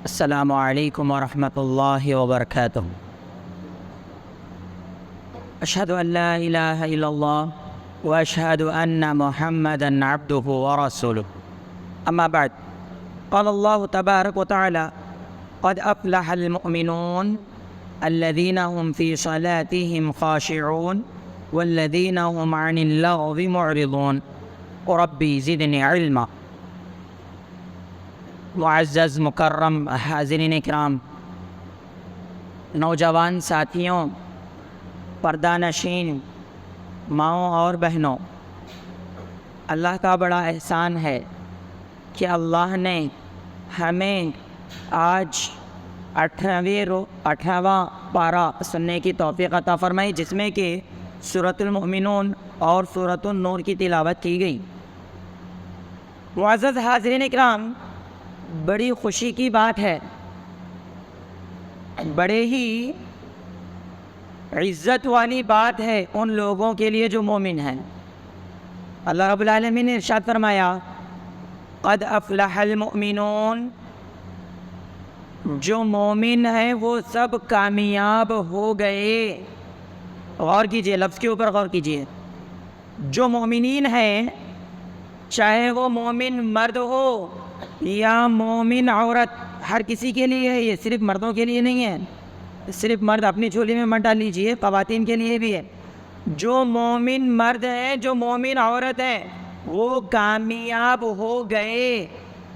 السلام علیکم ورحمۃ اللہ وبرکاتہ۔ اشہد ان لا الہ الا اللہ واشہد ان محمدا عبدہ ورسولہ، اما بعد، قال اللہ تبارک وتعالی: قد افلح المؤمنون الذین هم فی صلاتهم خاشعون والذین هم عن اللغو معرضون ربی زدنی علما۔ معزز مکرم حاضرین اکرام، نوجوان ساتھیوں، پردہ نشین ماؤں اور بہنوں، اللہ کا بڑا احسان ہے کہ اللہ نے ہمیں آج 18واں پارہ سننے کی توفیق عطا فرمائی، جس میں کہ سورۃ المؤمنون اور سورۃ النور کی تلاوت کی گئی۔ معزز حاضرین اکرام، بڑی خوشی کی بات ہے، بڑے ہی عزت والی بات ہے ان لوگوں کے لیے جو مومن ہیں۔ اللہ رب العالمین نے ارشاد فرمایا: قد افلح المؤمنون، جو مومن ہیں وہ سب کامیاب ہو گئے۔ غور کیجئے، لفظ کے اوپر غور کیجئے۔ جو مومنین ہیں، چاہے وہ مومن مرد ہو یا مومن عورت، ہر کسی کے لیے ہے، یہ صرف مردوں کے لیے نہیں ہے۔ صرف مرد اپنی جھولی میں مت ڈال لیجیے، خواتین کے لیے بھی ہے۔ جو مومن مرد ہیں، جو مومن عورت ہیں، وہ کامیاب ہو گئے۔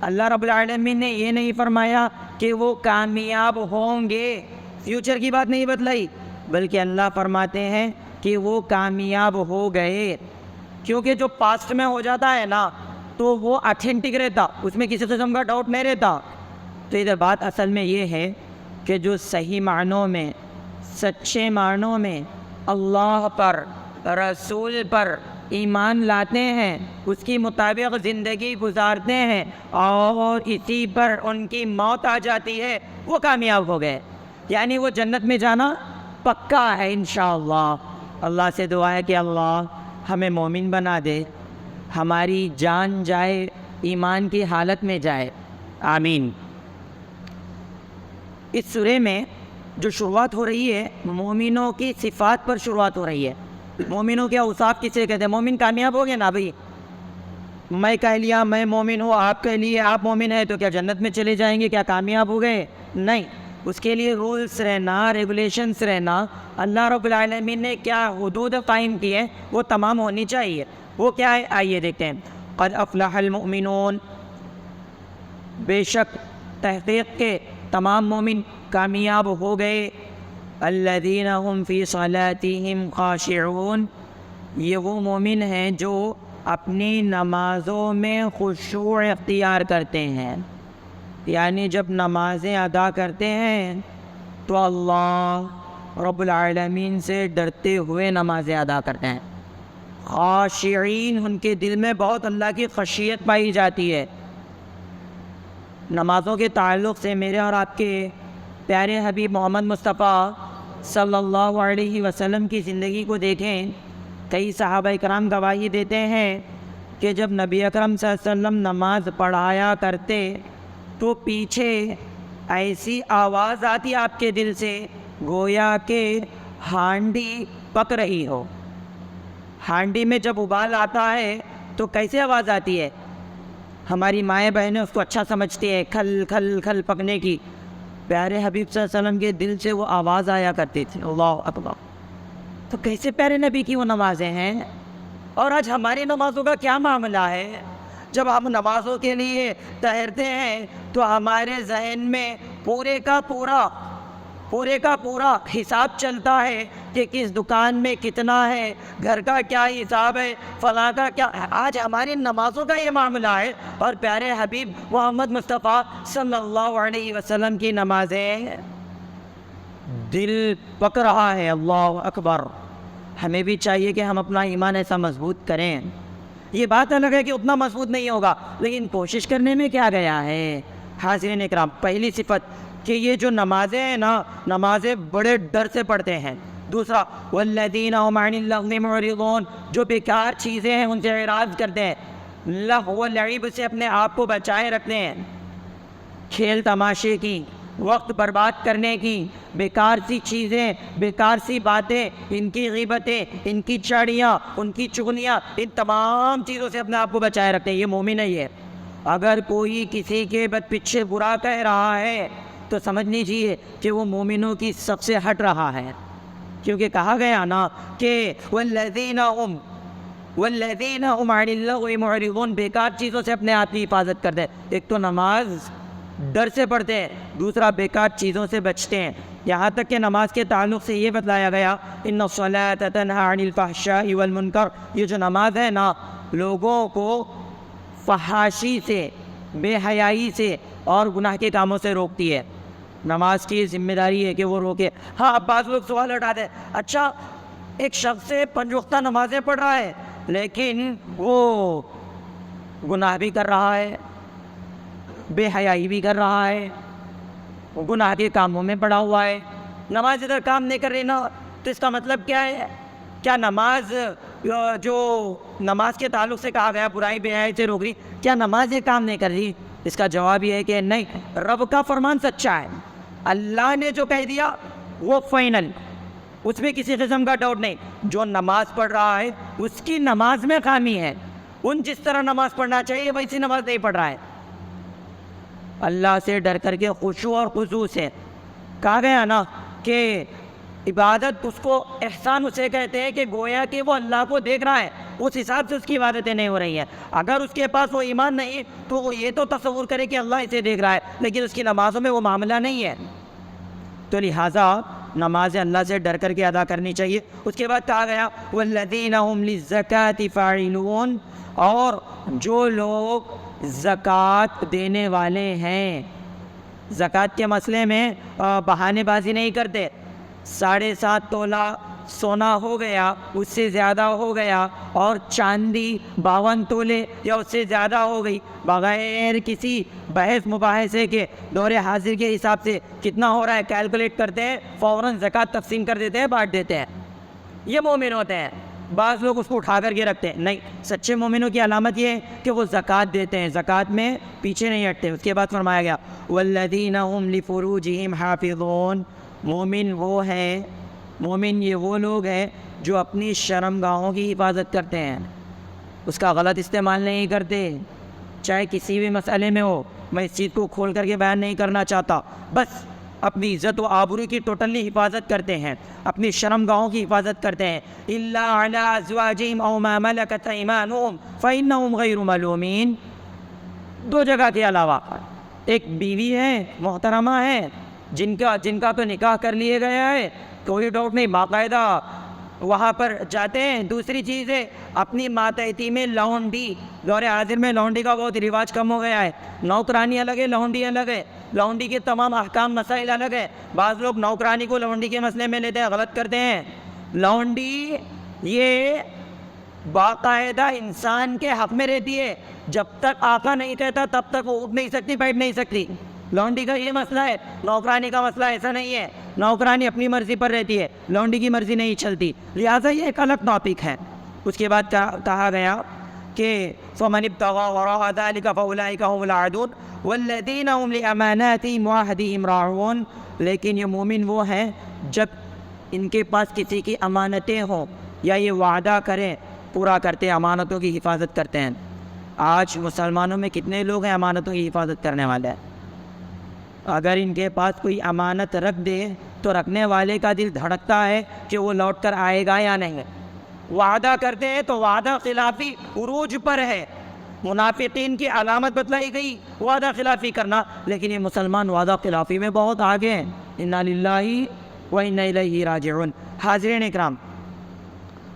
اللہ رب العالمین نے یہ نہیں فرمایا کہ وہ کامیاب ہوں گے، فیوچر کی بات نہیں بتلائی، بلکہ اللہ فرماتے ہیں کہ وہ کامیاب ہو گئے، کیونکہ جو پاسٹ میں ہو جاتا ہے نا تو وہ اتھینٹک رہتا، اس میں کسی قسم کا ڈاؤٹ نہیں رہتا۔ تو ادھر بات اصل میں یہ ہے کہ جو صحیح معنوں میں، سچے معنوں میں اللہ پر، رسول پر ایمان لاتے ہیں، اس کی مطابق زندگی گزارتے ہیں اور اسی پر ان کی موت آ جاتی ہے، وہ کامیاب ہو گئے، یعنی وہ جنت میں جانا پکا ہے انشاءاللہ۔ اللہ سے دعا ہے کہ اللہ ہمیں مومن بنا دے، ہماری جان جائے ایمان کی حالت میں جائے، آمین۔ اس سورے میں جو شروعات ہو رہی ہے، مومنوں کی صفات پر شروعات ہو رہی ہے۔ مومنوں کے اوصاف کسے کہتے ہیں؟ مومن کامیاب ہو گئے نا بھائی، میں کہہ لیا میں مومن ہوں، آپ کہہ لیے آپ مومن ہیں، تو کیا جنت میں چلے جائیں گے؟ کیا کامیاب ہو گئے؟ نہیں، اس کے لیے رولز رہنا، ریگولیشنز رہنا، اللہ رب العالمین نے کیا حدود قائم کی ہے وہ تمام ہونی چاہیے۔ وہ کیا ہے؟ آئیے دیکھتے ہیں۔ قد افلح المؤمنون، بے شک تحقیق کے تمام مومن کامیاب ہو گئے۔ الذین هم فی صلاتهم خاشعون، یہ وہ مومن ہیں جو اپنی نمازوں میں خشوع اختیار کرتے ہیں، یعنی جب نمازیں ادا کرتے ہیں تو اللہ رب العالمین سے ڈرتے ہوئے نمازیں ادا کرتے ہیں۔ خاشعین، ان کے دل میں بہت اللہ کی خشیت پائی جاتی ہے۔ نمازوں کے تعلق سے میرے اور آپ کے پیارے حبیب محمد مصطفیٰ صلی اللہ علیہ وسلم کی زندگی کو دیکھیں، کئی صحابہ کرام گواہی دیتے ہیں کہ جب نبی اکرم صلی اللہ علیہ وسلم نماز پڑھایا کرتے تو پیچھے ایسی آواز آتی آپ کے دل سے گویا کہ ہانڈی پک رہی ہو۔ ہانڈی میں جب ابال آتا ہے تو کیسے آواز آتی ہے؟ ہماری مائیں بہنیں اس کو اچھا سمجھتی ہیں، کھل کھل کھل پکنے کی۔ پیارے حبیب صلی اللہ علیہ وسلم کے دل سے وہ آواز آیا کرتی تھی، اللہ اکبر۔ تو کیسے پیارے نبی کی وہ نمازیں ہیں؟ اور آج ہماری نمازوں کا کیا معاملہ ہے؟ جب ہم نمازوں کے لیے ٹھہرتے ہیں تو ہمارے ذہن میں پورے کا پورا حساب چلتا ہے کہ کس دکان میں کتنا ہے، گھر کا کیا حساب ہے، فلاں کا کیا۔ آج ہماری نمازوں کا یہ معاملہ ہے، اور پیارے حبیب محمد مصطفیٰ صلی اللہ علیہ وسلم کی نمازیں دل پک رہا ہے، اللہ اکبر۔ ہمیں بھی چاہیے کہ ہم اپنا ایمان ایسا مضبوط کریں۔ یہ بات الگ ہے کہ اتنا مضبوط نہیں ہوگا، لیکن کوشش کرنے میں کیا گیا ہے؟ حاضرین اکرام، پہلی صفت کہ یہ جو نمازیں ہیں نا، نمازیں بڑے ڈر سے پڑھتے ہیں۔ دوسرا، والذین هم عن اللغو معرضون، جو بیکار چیزیں ہیں ان سے اعراض کرتے ہیں، لغو و لعب سے اپنے آپ کو بچائے رکھتے ہیں۔ کھیل تماشے کی، وقت برباد کرنے کی، بیکار سی چیزیں، بیکار سی باتیں، ان کی غیبتیں، ان کی چاڑیاں، ان کی چغلیاں، ان تمام چیزوں سے اپنے آپ کو بچائے رکھتے ہیں. یہ مومن ہے. یہ اگر کوئی کسی کے بد پیچھے برا کہہ رہا ہے تو سمجھ لیجیے کہ وہ مومنوں کی سب سے ہٹ رہا ہے. کیونکہ کہا گیا نا کہ والذین هم عن اللغو معرضون، بیکار چیزوں سے اپنے آپ کی حفاظت کرتے ہیں. ایک تو نماز ڈر سے پڑھتے ہیں، دوسرا بیکار چیزوں سے بچتے ہیں. یہاں تک کہ نماز کے تعلق سے یہ بتلایا گیا ان الصلاۃ تنہی عن الفحشاء والمنکر، یہ جو نماز ہے نا لوگوں کو فحاشی سے، بے حیائی سے اور گناہ کے کاموں سے روکتی ہے. نماز کی ذمہ داری ہے کہ وہ روکے. ہاں اب بعض لوگ سوال اٹھاتے ہیں، اچھا ایک شخص سے 5 وقتہ نمازیں پڑھ رہا ہے لیکن وہ گناہ بھی کر رہا ہے، بے حیائی بھی کر رہا ہے، گناہ کے کاموں میں پڑا ہوا ہے، نماز ادھر کام نہیں کر رہی نا، تو اس کا مطلب کیا ہے؟ کیا نماز جو نماز کے تعلق سے کہا گیا برائی بے حیائی سے روک رہی، کیا نماز یہ کام نہیں کر رہی؟ اس کا جواب یہ ہے کہ نہیں، رب کا فرمان سچا ہے. اللہ نے جو کہہ دیا وہ فائنل، اس میں کسی قسم کا ڈاؤٹ نہیں. جو نماز پڑھ رہا ہے اس کی نماز میں خامی ہے، ان جس طرح نماز پڑھنا چاہیے ویسی نماز نہیں پڑھ رہا ہے. اللہ سے ڈر کر کے خشوع اور خضوع سے. کہا گیا نا کہ عبادت اس کو احسان اسے کہتے ہیں کہ گویا کہ وہ اللہ کو دیکھ رہا ہے، اس حساب سے اس کی عبادتیں نہیں ہو رہی ہیں. اگر اس کے پاس وہ ایمان نہیں تو وہ یہ تو تصور کرے کہ اللہ اسے دیکھ رہا ہے لیکن اس کی نمازوں میں وہ معاملہ نہیں ہے. تو لہٰذا نماز اللہ سے ڈر کر کے ادا کرنی چاہیے. اس کے بعد کہا گیا والذین هم للزکاۃ فاعلون، اور جو لوگ زکوٰۃ دینے والے ہیں، زکوٰۃ کے مسئلے میں بہانے بازی نہیں کرتے. 7.5 تولہ سونا ہو گیا، اس سے زیادہ ہو گیا، اور چاندی 52 تولے یا اس سے زیادہ ہو گئی، بغیر کسی بحث مباحثے کے دور حاضر کے حساب سے کتنا ہو رہا ہے کیلکولیٹ کرتے ہیں، فوراً زکوٰۃ تقسیم کر دیتے ہیں، بانٹ دیتے ہیں. یہ مومن ہوتے ہیں. بعض لوگ اس کو اٹھا کر کے رکھتے ہیں. نہیں، سچے مومنوں کی علامت یہ ہے کہ وہ زکوٰۃ دیتے ہیں، زکوٰۃ میں پیچھے نہیں ہٹتے. اس کے بعد فرمایا گیا والذین هم لفروجہم حافظون، مومن وہ ہیں، مومن یہ وہ لوگ ہیں جو اپنی شرمگاہوں کی حفاظت کرتے ہیں، اس کا غلط استعمال نہیں کرتے. چاہے کسی بھی مسئلے میں ہو، میں اس چیز کو کھول کر کے بیان نہیں کرنا چاہتا، بس اپنی عزت و آبرو کی ٹوٹلی حفاظت کرتے ہیں، اپنی شرمگاہوں کی حفاظت کرتے ہیں. الا علی ازواجہم او ما ملکت ایمانہم فانہم غیر ملومین. 2 جگہ کے علاوہ ایک بیوی ہے، محترمہ ہے، جن کا تو نکاح کر لیے گیا ہے، کوئی ڈاؤٹ نہیں، باقاعدہ وہاں پر جاتے ہیں. دوسری چیز ہے اپنی ماتحتی میں لونڈی. دور حاضر میں لونڈی کا بہت رواج کم ہو گیا ہے. نوکرانی الگ ہے، لونڈی الگ ہے، لونڈی کے تمام احکام مسائل الگ ہے. بعض لوگ نوکرانی کو لونڈی کے مسئلے میں لیتے ہیں، غلط کرتے ہیں. لونڈی یہ باقاعدہ انسان کے حق میں رہتی ہے، جب تک آقا نہیں کہتا تب تک وہ اٹھ نہیں سکتی، بیٹھ نہیں سکتی. لونڈی کا یہ مسئلہ ہے. نوکرانی کا مسئلہ ایسا نہیں ہے، نوکرانی اپنی مرضی پر رہتی ہے، لونڈی کی مرضی نہیں چلتی، لہٰذا یہ ایک الگ ٹاپک ہے. اس کے بعد کہا گیا کہ فمن ابتغى وراء ذلك فاولئك هم العادون والذین هم لاماناتهم وعهدهم راعون. لیکن یہ مومن وہ ہیں جب ان کے پاس کسی کی امانتیں ہوں یا یہ وعدہ کریں پورا کرتے ہیں، امانتوں کی حفاظت کرتے ہیں. آج مسلمانوں میں کتنے لوگ ہیں امانتوں کی حفاظت کرنے والے؟ اگر ان کے پاس کوئی امانت رکھ دے تو رکھنے والے کا دل دھڑکتا ہے کہ وہ لوٹ کر آئے گا یا نہیں. وعدہ کرتے ہیں تو وعدہ خلافی عروج پر ہے. منافقین کی علامت بتلائی گئی وعدہ خلافی کرنا، لیکن یہ مسلمان وعدہ خلافی میں بہت آگے ہیں. انا للہ و انا الیہ راجعون. حاضرین اکرام،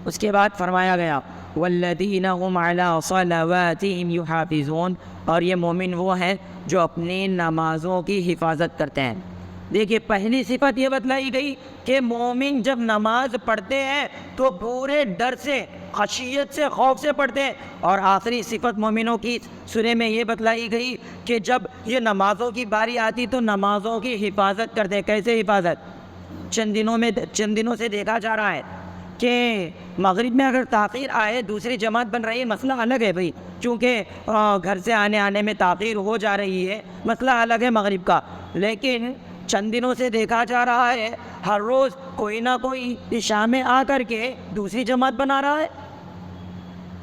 اس کے بعد فرمایا گیا والذین هم علی صلواتہم یحافظون، اور یہ مومن وہ ہیں جو اپنی نمازوں کی حفاظت کرتے ہیں. دیکھیے پہلی صفت یہ بتلائی گئی کہ مومن جب نماز پڑھتے ہیں تو پورے ڈر سے، خشیت سے، خوف سے پڑھتے ہیں. اور آخری صفت مومنوں کی سورہ میں یہ بتلائی گئی کہ جب یہ نمازوں کی باری آتی تو نمازوں کی حفاظت کرتے ہیں. کیسے حفاظت؟ چند دنوں سے دیکھا جا رہا ہے کہ مغرب میں اگر تاخیر آئے دوسری جماعت بن رہی ہے مسئلہ الگ ہے بھائی، چونکہ گھر سے آنے میں تاخیر ہو جا رہی ہے، مسئلہ الگ ہے مغرب کا. لیکن چند دنوں سے دیکھا جا رہا ہے ہر روز کوئی نہ کوئی عشاء میں آ کر کے دوسری جماعت بنا رہا ہے.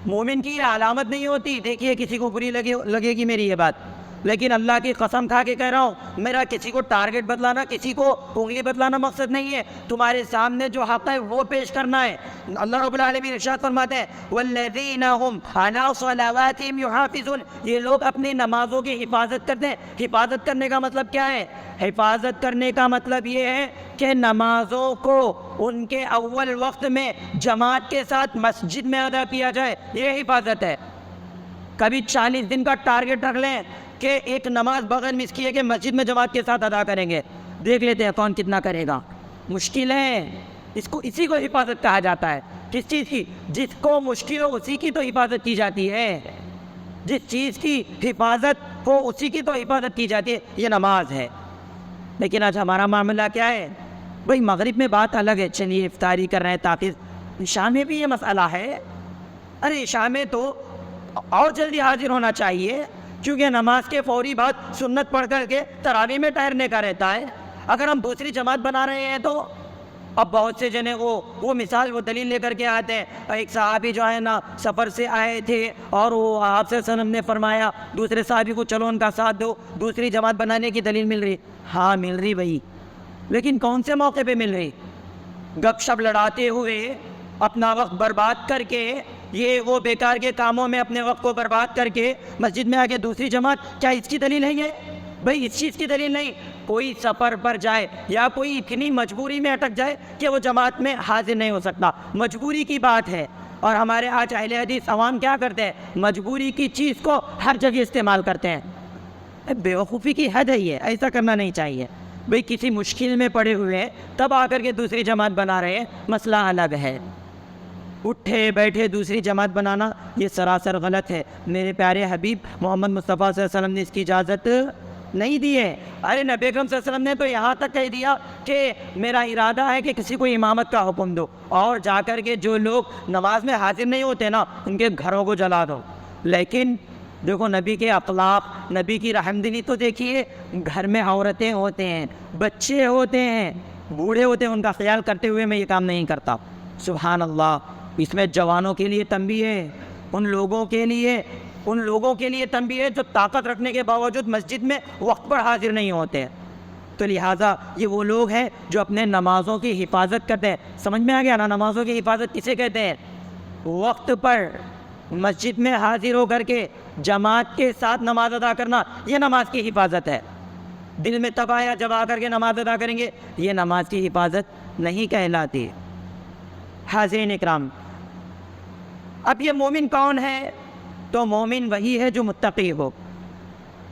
مومن کی یہ علامت نہیں ہوتی. دیکھیے کسی کو بری لگے گی میری یہ بات، لیکن اللہ کی قسم کھا کے کہہ رہا ہوں، میرا کسی کو ٹارگٹ بتلانا، کسی کو انگلی بتلانا مقصد نہیں ہے. تمہارے سامنے جو حق ہے وہ پیش کرنا ہے. اللہ رب العالمین ارشاد فرماتے ہیں والذین هم علی صلواتهم یحافظون، یہ لوگ اپنی نمازوں کی حفاظت کرتے ہیں. حفاظت کرنے کا مطلب کیا ہے؟ حفاظت کرنے کا مطلب یہ ہے کہ نمازوں کو ان کے اول وقت میں جماعت کے ساتھ مسجد میں ادا کیا جائے، یہ حفاظت ہے. کبھی 40 دن کا ٹارگٹ رکھ لیں کہ ایک نماز بغیر مس کیے کہ مسجد میں جماعت کے ساتھ ادا کریں گے، دیکھ لیتے ہیں کون کتنا کرے گا. مشکل ہے، اسی کو حفاظت کہا جاتا ہے. کس چیز کی؟ جس کو مشکل ہو اسی کی تو حفاظت کی جاتی ہے. جس چیز کی حفاظت ہو اسی کی تو حفاظت کی جاتی ہے. یہ نماز ہے. لیکن آج ہمارا معاملہ کیا ہے بھائی؟ مغرب میں بات الگ ہے، چلیے افطاری کر رہے ہیں تاخیر. عشاء میں بھی یہ مسئلہ ہے. ارے عشاء میں تو اور جلدی حاضر ہونا چاہیے، کیونکہ نماز کے فوری بعد سنت پڑھ کر کے تراویح میں ٹھہرنے کا رہتا ہے. اگر ہم دوسری جماعت بنا رہے ہیں تو اب بہت سے جنے وہ مثال وہ دلیل لے کر کے آتے ہیں. ایک صحابی جو ہے نا سفر سے آئے تھے اور وہ آپ سے وسلم نے فرمایا دوسرے صحابی کو چلو ان کا ساتھ دو، دوسری جماعت بنانے کی دلیل مل رہی. ہاں مل رہی بھائی، لیکن کون سے موقع پہ مل رہی؟ گپ شپ لڑاتے ہوئے اپنا وقت برباد کر کے، یہ وہ بیکار کے کاموں میں اپنے وقت کو برباد کر کے مسجد میں آ کے دوسری جماعت، کیا اس کی دلیل ہے یہ؟ بھائی اس چیز کی دلیل نہیں. کوئی سفر پر جائے یا کوئی اتنی مجبوری میں اٹک جائے کہ وہ جماعت میں حاضر نہیں ہو سکتا، مجبوری کی بات ہے. اور ہمارے آج اہل حدیث عوام کیا کرتے ہیں؟ مجبوری کی چیز کو ہر جگہ استعمال کرتے ہیں. بیوقوفی کی حد ہے یہ، ایسا کرنا نہیں چاہیے. بھائی کسی مشکل میں پڑے ہوئے ہیں تب آ کر کے دوسری جماعت بنا رہے ہیں، مسئلہ الگ ہے. اٹھے بیٹھے دوسری جماعت بنانا یہ سراسر غلط ہے. میرے پیارے حبیب محمد مصطفیٰ صلی اللہ علیہ وسلم نے اس کی اجازت نہیں دی ہے. ارے نبی اکرم صلی اللہ علیہ وسلم نے تو یہاں تک کہہ دیا کہ میرا ارادہ ہے کہ کسی کو امامت کا حکم دو، اور جا کر کے جو لوگ نماز میں حاضر نہیں ہوتے نا ان کے گھروں کو جلا دو. لیکن دیکھو نبی کے اخلاق، نبی کی رحمدلی تو دیکھیے. گھر میں عورتیں ہوتے ہیں، بچے ہوتے ہیں، بوڑھے ہوتے ہیں، ان کا خیال کرتے ہوئے میں یہ کام نہیں کرتا. سبحان اللہ. اس میں جوانوں کے لیے تنبیہ ہے، ان لوگوں کے لیے تنبیہ ہے جو طاقت رکھنے کے باوجود مسجد میں وقت پر حاضر نہیں ہوتے. تو لہٰذا یہ وہ لوگ ہیں جو اپنے نمازوں کی حفاظت کرتے ہیں. سمجھ میں آ گیا نا نمازوں کی حفاظت کسے کہتے ہیں؟ وقت پر مسجد میں حاضر ہو کر کے جماعت کے ساتھ نماز ادا کرنا، یہ نماز کی حفاظت ہے. دل میں تب آیا جب آ کر کے نماز ادا کریں گے، یہ نماز کی حفاظت نہیں کہلاتی. حاضرین اکرام، اب یہ مومن کون ہے؟ تو مومن وہی ہے جو متقی ہو.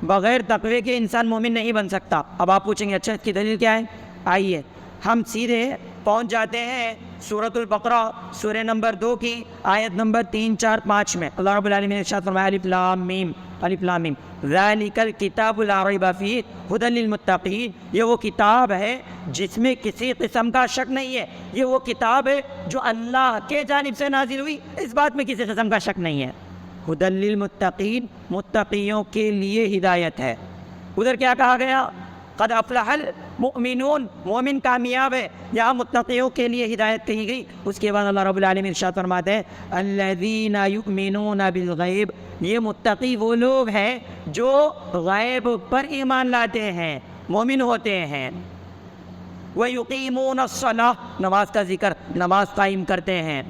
بغیر تقوی کے انسان مومن نہیں بن سکتا. اب آپ پوچھیں گے اچھا اس کی دلیل کیا ہے؟ آئیے ہم سیدھے پہنچ جاتے ہیں سورۃ البقرہ سورہ نمبر 2 کی آیت نمبر 3، 4، 5 میں. اللہ رب العالمین نے ارشاد فرمایا الف لام میم الف لام میم ذالک الکتاب لا ریب فیہ ھدی للمتقین. یہ وہ کتاب ہے جس میں کسی قسم کا شک نہیں ہے. یہ وہ کتاب ہے جو اللہ کے جانب سے نازل ہوئی، اس بات میں کسی قسم کا شک نہیں ہے. ھدی للمتقین، متقیوں کے لیے ہدایت ہے. ادھر کیا کہا گیا؟ قد افلح المؤمنون، مومن کامیاب ہے. یہاں متقیوں کے لیے ہدایت کہی گئی. اس کے بعد اللہ رب العالمین ارشاد فرماتے ہیں الذین یؤمنون بالغیب. یہ متقی وہ لوگ ہیں جو غیب پر ایمان لاتے ہیں، مومن ہوتے ہیں. وَيُقِيمُونَ الصَّلَاةَ، نماز کا ذکر، نماز قائم کرتے ہیں.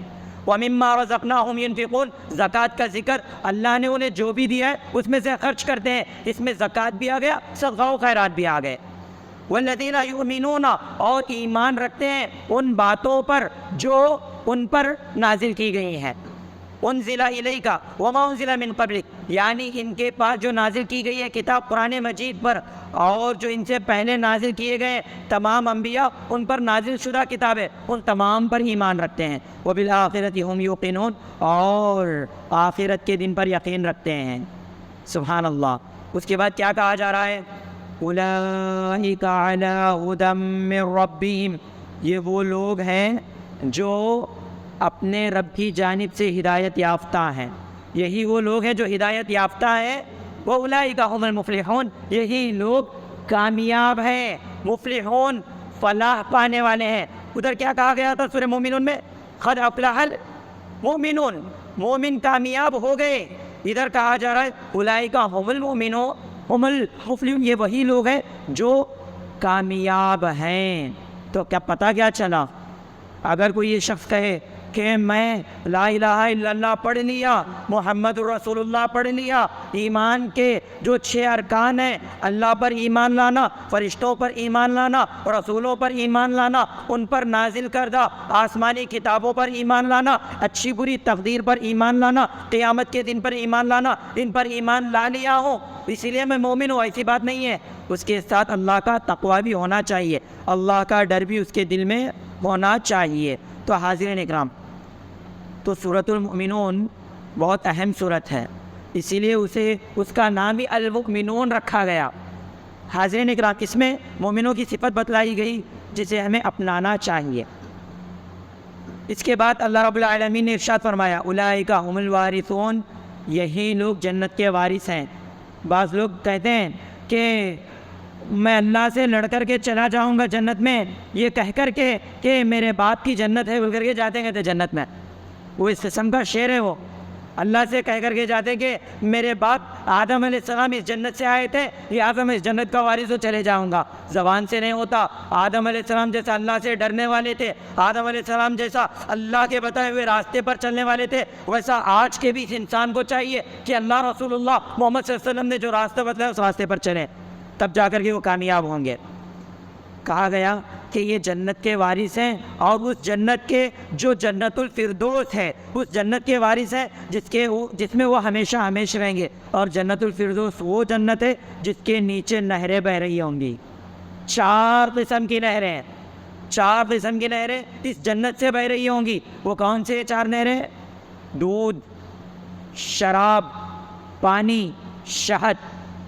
وَمِمَّا رَزَقْنَاهُمْ يُنْفِقُونَ، زکوٰۃ کا ذکر، اللہ نے انہیں جو بھی دیا ہے اس میں سے خرچ کرتے ہیں. اس میں زکوٰۃ بھی آ گیا، صدقہ و خیرات بھی آ گئے. وَالَّذِينَ يُؤْمِنُونَ، اور ایمان رکھتے ہیں ان باتوں پر جو ان پر نازل کی گئی ہیں. انزل الیک وما انزل من قبلک، یعنی ان کے پاس جو نازل کی گئی ہے کتاب قرآن مجید پر، اور جو ان سے پہلے نازل کیے گئے تمام انبیاء ان پر نازل شدہ کتاب ہے، ان تمام پر ایمان رکھتے ہیں. وبالآخرۃ ہم یوقنون، اور آخرت کے دن پر یقین رکھتے ہیں. سبحان اللہ. اس کے بعد کیا کہا جا رہا ہے؟ اولئک علی ھدی من ربہم، یہ وہ لوگ ہیں جو اپنے رب کی جانب سے ہدایت یافتہ ہیں. یہی وہ لوگ ہیں جو ہدایت یافتہ ہیں. وَأُولَٰئِكَ هُمُ الْمُفْلِحُونَ, یہی لوگ کامیاب ہیں, مفلحون, فلاح پانے والے ہیں. ادھر کیا کہا گیا تھا سورہ مومنون میں؟ قد افلح المؤمنون, مومن کامیاب ہو گئے. ادھر کہا جا رہا ہے اولئک هم المؤمنون هم المفلحون, یہ وہی لوگ ہیں جو کامیاب ہیں. تو کیا پتہ کیا چلا؟ اگر کوئی یہ شخص کہے کہ میں لا الہ الا اللہ پڑھ لیا, محمد رسول اللہ پڑھ لیا, ایمان کے جو 6 ارکان ہیں, اللہ پر ایمان لانا, فرشتوں پر ایمان لانا, رسولوں پر ایمان لانا, ان پر نازل کردہ آسمانی کتابوں پر ایمان لانا, اچھی بری تقدیر پر ایمان لانا, قیامت کے دن پر ایمان لانا, ان پر ایمان لا لیا ہوں اسی لیے میں مومن ہوں, ایسی بات نہیں ہے. اس کے ساتھ اللہ کا تقوی بھی ہونا چاہیے, اللہ کا ڈر بھی اس کے دل میں ہونا چاہیے. تو حاضرین اکرام, تو سورۃ المؤمنون بہت اہم سورت ہے, اسی لیے اس کا نام ہی المؤمنون رکھا گیا. حاضرین اکرام, اس میں مومنوں کی صفت بتلائی گئی جسے ہمیں اپنانا چاہیے. اس کے بعد اللہ رب العالمین نے ارشاد فرمایا اولئک هم الوارثون, یہی لوگ جنت کے وارث ہیں. بعض لوگ کہتے ہیں کہ میں اللہ سے لڑ کر کے چلا جاؤں گا جنت میں, یہ کہہ کر کے کہ میرے باپ کی جنت ہے بول کر کے جاتے ہیں جنت میں. وہ اس قسم کا شعر ہے. وہ اللہ سے کہہ کر کے جاتے کہ میرے باپ آدم علیہ السلام اس جنت سے آئے تھے, لہٰذا میں اس جنت کا وارث ہو چلے جاؤں گا. زبان سے نہیں ہوتا. آدم علیہ السلام جیسا اللہ سے ڈرنے والے تھے, آدم علیہ السلام جیسا اللہ کے بتائے ہوئے راستے پر چلنے والے تھے, ویسا آج کے بھی اس انسان کو چاہیے کہ اللہ رسول اللہ محمد صلی اللہ علیہ وسلم نے جو راستہ بتلایا اس راستے پر چلیں, تب جا کر کے وہ کامیاب ہوں گے. کہا گیا کہ یہ جنت کے وارث ہیں, اور اس جنت کے جو جنت الفردوس ہے اس جنت کے وارث ہیں جس میں وہ ہمیشہ ہمیشہ رہیں گے. اور جنت الفردوس وہ جنت ہے جس کے نیچے نہریں بہ رہی ہوں گی. 4 قسم کی نہریں, 4 قسم کی نہریں اس جنت سے بہ رہی ہوں گی. وہ کون سے 4 نہریں؟ دودھ, شراب, پانی, شہد,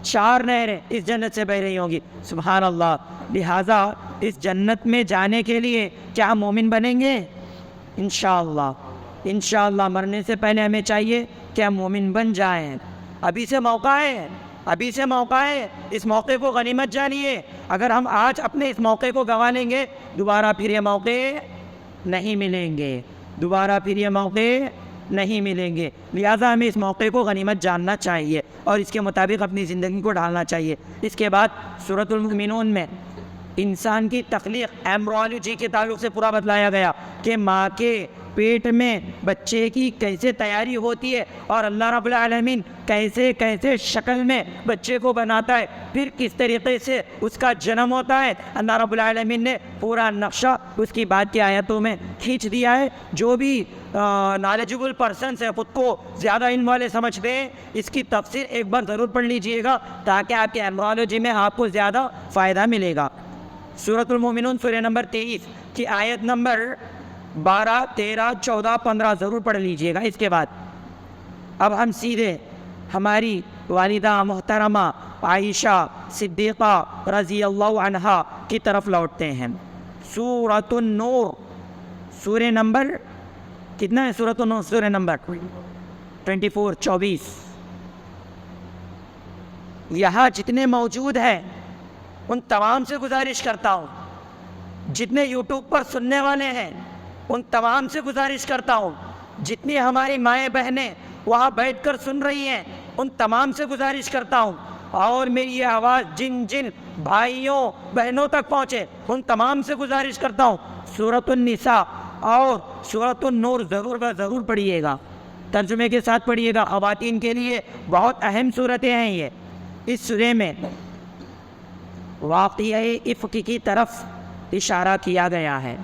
4 نہریں اس جنت سے بہ رہی ہوں گی. سبحان اللہ. لہٰذا اس جنت میں جانے کے لیے کیا مومن بنیں گے؟ انشاءاللہ, انشاءاللہ مرنے سے پہلے ہمیں چاہیے کہ ہم مومن بن جائیں. ابھی سے موقع ہے, ابھی سے موقع ہے, اس موقع کو غنیمت جانیے. اگر ہم آج اپنے اس موقع کو گنوا لیں گے, دوبارہ پھر یہ موقع نہیں ملیں گے, دوبارہ پھر یہ موقع نہیں ملیں گے. لہٰذا ہمیں اس موقع کو غنیمت جاننا چاہیے اور اس کے مطابق اپنی زندگی کو ڈھالنا چاہیے. اس کے بعد سورۃ المؤمنون میں انسان کی تخلیق ایمبرولوجی کے تعلق سے پورا بتلایا گیا کہ ماں کے پیٹ میں بچے کی کیسے تیاری ہوتی ہے, اور اللہ رب العالمین کیسے کیسے شکل میں بچے کو بناتا ہے, پھر کس طریقے سے اس کا جنم ہوتا ہے. اللہ رب العالمین نے پورا نقشہ اس کی بات کی آیتوں میں کھینچ دیا ہے. جو بھی نالجبل پرسنس ہے, خود کو زیادہ علم والے سمجھتے ہیں, اس کی تفسیر ایک بار ضرور پڑھ لیجئے گا تاکہ آپ کے ایمبرولوجی میں آپ کو زیادہ فائدہ ملے گا. سورۃ المؤمنون سورہ نمبر 23 کی آیت نمبر 12, 13, 14, 15 ضرور پڑھ لیجئے گا. اس کے بعد اب ہم سیدھے ہماری والدہ محترمہ عائشہ صدیقہ رضی اللہ عنہا کی طرف لوٹتے ہیں. سورۃ النور, سورہ نمبر کتنا ہے؟ سورۃ النور سورہ نمبر 24, 24. یہاں جتنے موجود ہیں ان تمام سے گزارش کرتا ہوں, جتنے یوٹیوب پر سننے والے ہیں ان تمام سے گزارش کرتا ہوں, جتنی ہماری مائیں بہنیں وہاں بیٹھ کر سن رہی ہیں ان تمام سے گزارش کرتا ہوں, اور میری یہ آواز جن جن بھائیوں بہنوں تک پہنچے ان تمام سے گزارش کرتا ہوں سورۃ النساء اور سورۃ النور ضرور پڑھیے گا, ترجمے کے ساتھ پڑھیے گا. خواتین کے لیے بہت اہم صورتیں ہیں یہ. اس سورے میں واقعہ افک کی طرف اشارہ کیا گیا ہے.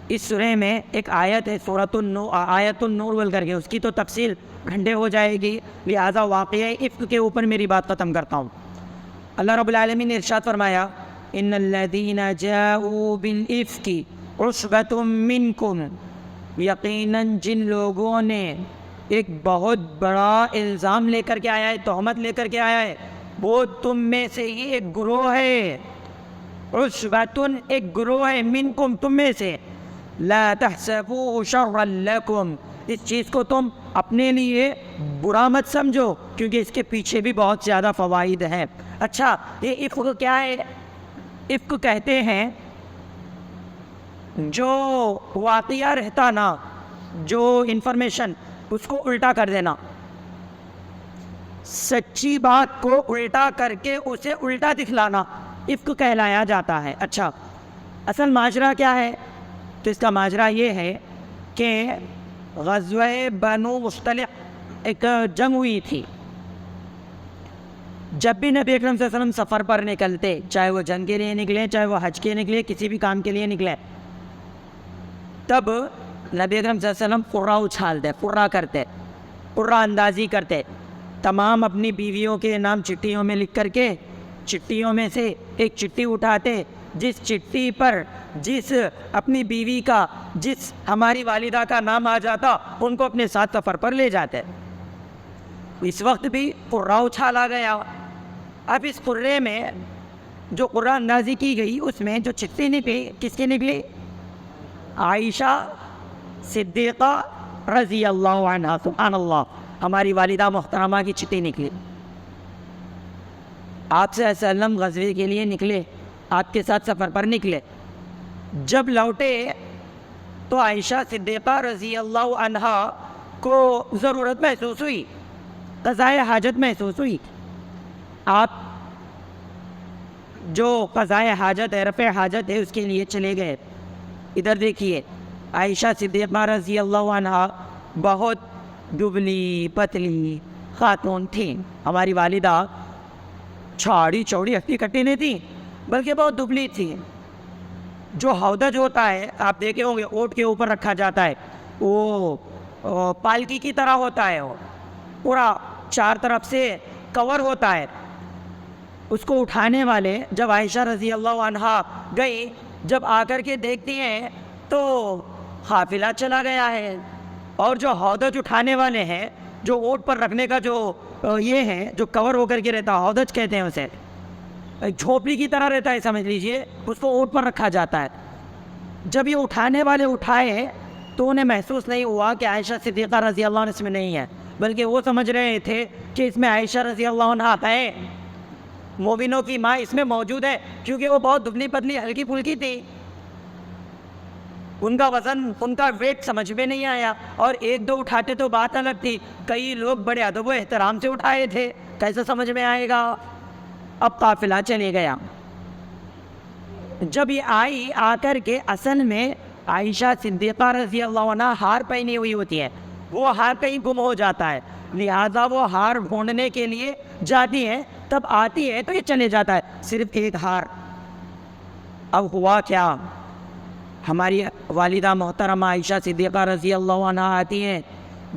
اس سورے میں ایک آیت ہے سورۃ النور, آیت النور بول کر کے, اس کی تو تفصیل گھنٹے ہو جائے گی, لہذا واقعہ افک کے اوپر میری بات ختم کرتا ہوں. اللہ رب العالمین نے ارشاد فرمایا ان الذین جاؤوا بالافک عصبۃ منکم, یقیناً جن لوگوں نے ایک بہت بڑا الزام لے کر کے آیا ہے, تہمت لے کر کے آیا ہے, وہ تم میں سے ہی ایک گروہ ہے. عصبۃ ایک گروہ ہے, منکم تم میں سے, لا تحسبوه شرا لکم، اس چیز کو تم اپنے لیے برا مت سمجھو کیونکہ اس کے پیچھے بھی بہت زیادہ فوائد ہیں۔ اچھا، یہ افق کیا ہے؟ افق کہتے ہیں جو واقعہ رہتا نا، جو انفارمیشن، اس کو الٹا کر دینا، سچی بات کو الٹا کر کے اسے الٹا دکھلانا، افق کہلایا جاتا ہے۔ اچھا، اصل ماجرا کیا ہے؟ تو اس کا ماجرا یہ ہے کہ غزوہ بنو مصطلق ایک جنگ ہوئی تھی۔ جب بھی نبی اکرم صلی اللہ علیہ وسلم سفر پر نکلتے، چاہے وہ جنگ کے لیے نکلے، چاہے وہ حج کے نکلے، کسی بھی کام کے لیے نکلے، تب نبی اکرم صلی اللہ علیہ وسلم قرہ اچھالتے، قرہ کرتے، قرہ اندازی کرتے، تمام اپنی بیویوں کے نام چٹھیوں میں لکھ کر کے چٹھیوں میں سے ایک چٹھی اٹھاتے، جس چٹھی پر جس اپنی بیوی کا، جس ہماری والدہ کا نام آ جاتا، ان کو اپنے ساتھ سفر پر لے جاتے۔ اس وقت بھی قرہ اچھالا گیا۔ اب اس قرے میں جو قرہ اندازی کی گئی، اس میں جو چٹھی نکلی، کس کی نکلی؟ عائشہ صدیقہ رضی اللہ عنہ، سبحان اللہ، ہماری والدہ محترمہ کی چٹھی نکلی۔ آپ صلی اللہ علیہ وسلم غزوے کے لیے نکلے، آپ کے ساتھ سفر پر نکلے، جب لوٹے تو عائشہ صدیقہ رضی اللہ عنہ کو ضرورت محسوس ہوئی، قضائے حاجت محسوس ہوئی۔ آپ جو قضائے حاجت ہے، رفع حاجت ہے، اس کے لیے چلے گئے۔ ادھر دیکھیے، عائشہ صدیقہ رضی اللہ عنہ بہت دبلی پتلی خاتون تھیں۔ ہماری والدہ چھاڑی چوڑی ہٹی کٹی نہیں تھی، بلکہ بہت دبلی تھی۔ جو ہودج ہوتا ہے، آپ دیکھے ہوں گے، اونٹ کے اوپر رکھا جاتا ہے، وہ پالکی کی طرح ہوتا ہے، وہ پورا چار طرف سے کور ہوتا ہے۔ اس کو اٹھانے والے جب عائشہ رضی اللہ عنہ گئی، جب آ کر کے دیکھتی ہیں تو قافلہ چلا گیا ہے، اور جو ہودج اٹھانے والے ہیں، جو اونٹ پر رکھنے کا جو یہ ہے، جو کور ہو کر کے رہتا، ہودج کہتے ہیں اسے، ایک جھوپڑی کی طرح رہتا ہے، سمجھ لیجئے، اس کو اونٹ پر رکھا جاتا ہے۔ جب یہ اٹھانے والے اٹھائے تو انہیں محسوس نہیں ہوا کہ عائشہ صدیقہ رضی اللہ عنہ اس میں نہیں ہے، بلکہ وہ سمجھ رہے تھے کہ اس میں عائشہ رضی اللہ عنہ ہے، مومنوں کی ماں اس میں موجود ہے، کیونکہ وہ بہت دبلی پتلی ہلکی پھلکی تھی، ان کا وزن، ان کا ویٹ سمجھ میں نہیں آیا۔ اور ایک دو اٹھاتے تو بات الگ تھی، کئی لوگ بڑے ادب و احترام سے اٹھائے تھے، کیسے سمجھ میں آئے گا؟ اب قافلہ چلے گیا۔ جب یہ آئی، آ کر کے اصل میں عائشہ صدیقہ رضی اللہ عنہ ہار پہنی ہوئی ہوتی ہے، وہ ہار کہیں گم ہو جاتا ہے، لہذا وہ ہار ڈھونڈنے کے لیے جاتی ہے، تب آتی ہے تو یہ چلے جاتا ہے، صرف ایک ہار۔ اب ہوا کیا؟ ہماری والدہ محترمہ عائشہ صدیقہ رضی اللہ عنہ آتی ہیں،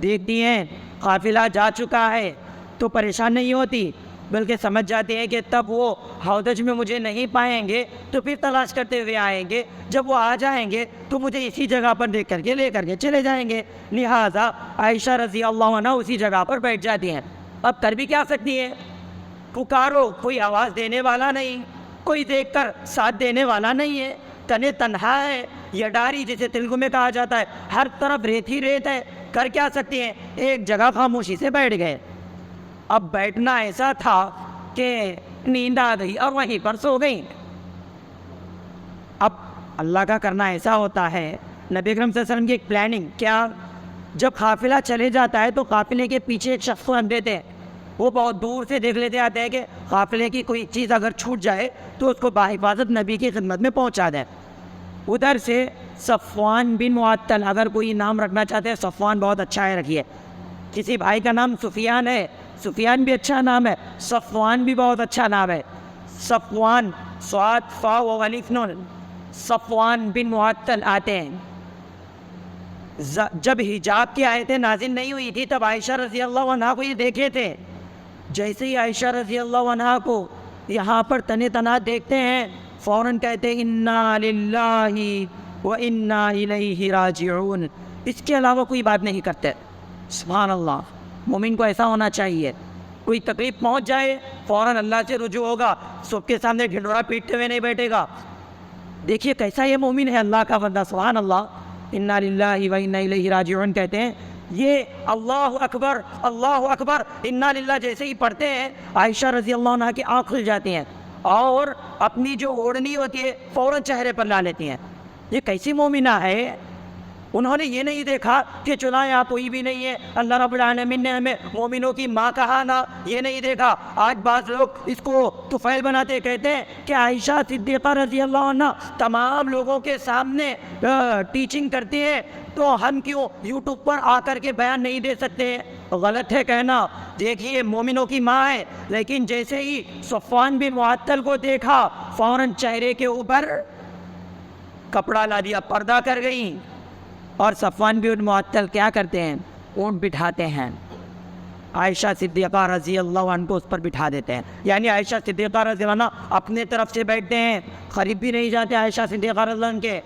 دیکھتی ہیں قافلہ جا چکا ہے تو پریشان نہیں ہوتی، بلکہ سمجھ جاتے ہیں کہ تب وہ ہودج میں مجھے نہیں پائیں گے تو پھر تلاش کرتے ہوئے آئیں گے، جب وہ آ جائیں گے تو مجھے اسی جگہ پر دیکھ کر کے لے کر کے چلے جائیں گے، لہٰذا عائشہ رضی اللہ عنہ اسی جگہ پر بیٹھ جاتی ہیں۔ اب کر بھی کیا سکتی ہیں؟ پکارو، کوئی آواز دینے والا نہیں، کوئی دیکھ کر ساتھ دینے والا نہیں ہے، تنے تنہا ہے، یہ ڈاری جسے تلگو میں کہا جاتا ہے، ہر طرف ریت ہی ریت ہے، کر کیا سکتی ہیں؟ ایک جگہ خاموشی سے بیٹھ گئے۔ اب بیٹھنا ایسا تھا کہ نیند آ گئی اور وہیں پر سو گئی۔ اب اللہ کا کرنا ایسا ہوتا ہے، نبی اکرم صلی اللہ علیہ وسلم کی ایک پلاننگ کیا، جب قافلہ چلے جاتا ہے تو قافلے کے پیچھے ایک شخص کو رکھ دیتے ہیں، وہ بہت دور سے دیکھ لیتے آتے ہیں کہ قافلے کی کوئی چیز اگر چھوٹ جائے تو اس کو بحفاظت نبی کی خدمت میں پہنچا دیں۔ ادھر سے صفوان بن معطل، اگر کوئی نام رکھنا چاہتے ہیں، صفوان بہت اچھا ہے، رکھیے۔ کسی بھائی کا نام سفیان ہے، سفیان بھی اچھا نام ہے، صفوان بھی بہت اچھا نام ہے، صفوان، صاد فا و الف نون، صفوان بن معطل آتے ہیں۔ جب حجاب کی آیتیں نازل نہیں ہوئی تھی تب عائشہ رضی اللہ عنہ کو یہ دیکھے تھے، جیسے ہی عائشہ رضی اللہ عنہ کو یہاں پر تنے تنا دیکھتے ہیں، فوراً کہتے ہیں انا للہ و انا الیہ راجعون، اس کے علاوہ کوئی بات نہیں کرتے۔ سبحان اللہ، مومن کو ایسا ہونا چاہیے، کوئی تکلیف پہنچ جائے فوراً اللہ سے رجوع ہوگا، سب کے سامنے ڈھنڈورا پیٹتے ہوئے نہیں بیٹھے گا۔ دیکھیے کیسا یہ مومن ہے، اللہ کا بندہ، سبحان اللہ۔ انا للہ و انا الیہ راجعون کہتے ہیں، یہ اللہ اکبر انا للہ جیسے ہی پڑھتے ہیں عائشہ رضی اللہ عنہ کی آنکھ کھل جاتی ہیں اور اپنی جو اوڑھنی ہوتی ہے فوراً چہرے پر لا لیتی ہیں۔ یہ کیسی مومنہ ہے؟ انہوں نے یہ نہیں دیکھا کہ چنائے آپ کوئی بھی نہیں ہے، اللہ رب العالمین نے ہمیں مومنوں کی ماں کہا نا، یہ نہیں دیکھا۔ آج بعض لوگ اس کو طفیل بناتے کہتے ہیں کہ عائشہ صدیقہ رضی اللہ عنہ تمام لوگوں کے سامنے ٹیچنگ کرتی ہیں، تو ہم کیوں یوٹیوب پر آ کر کے بیان نہیں دے سکتے؟ غلط ہے کہنا۔ دیکھیے مومنوں کی ماں ہے، لیکن جیسے ہی صفوان بن معطل کو دیکھا فوراً چہرے کے اوپر کپڑا لا دیا، پردہ کر گئیں۔ اور صفوان بن معطل کیا کرتے ہیں؟ اونٹ بٹھاتے ہیں، عائشہ صدیقہ رضی اللہ عنہ کو اس پر بٹھا دیتے ہیں، یعنی عائشہ صدیقہ رضی اللہ عنہ اپنے طرف سے بیٹھتے ہیں، قریب بھی نہیں جاتے عائشہ صدیقہ رضی اللہ عنہ کے۔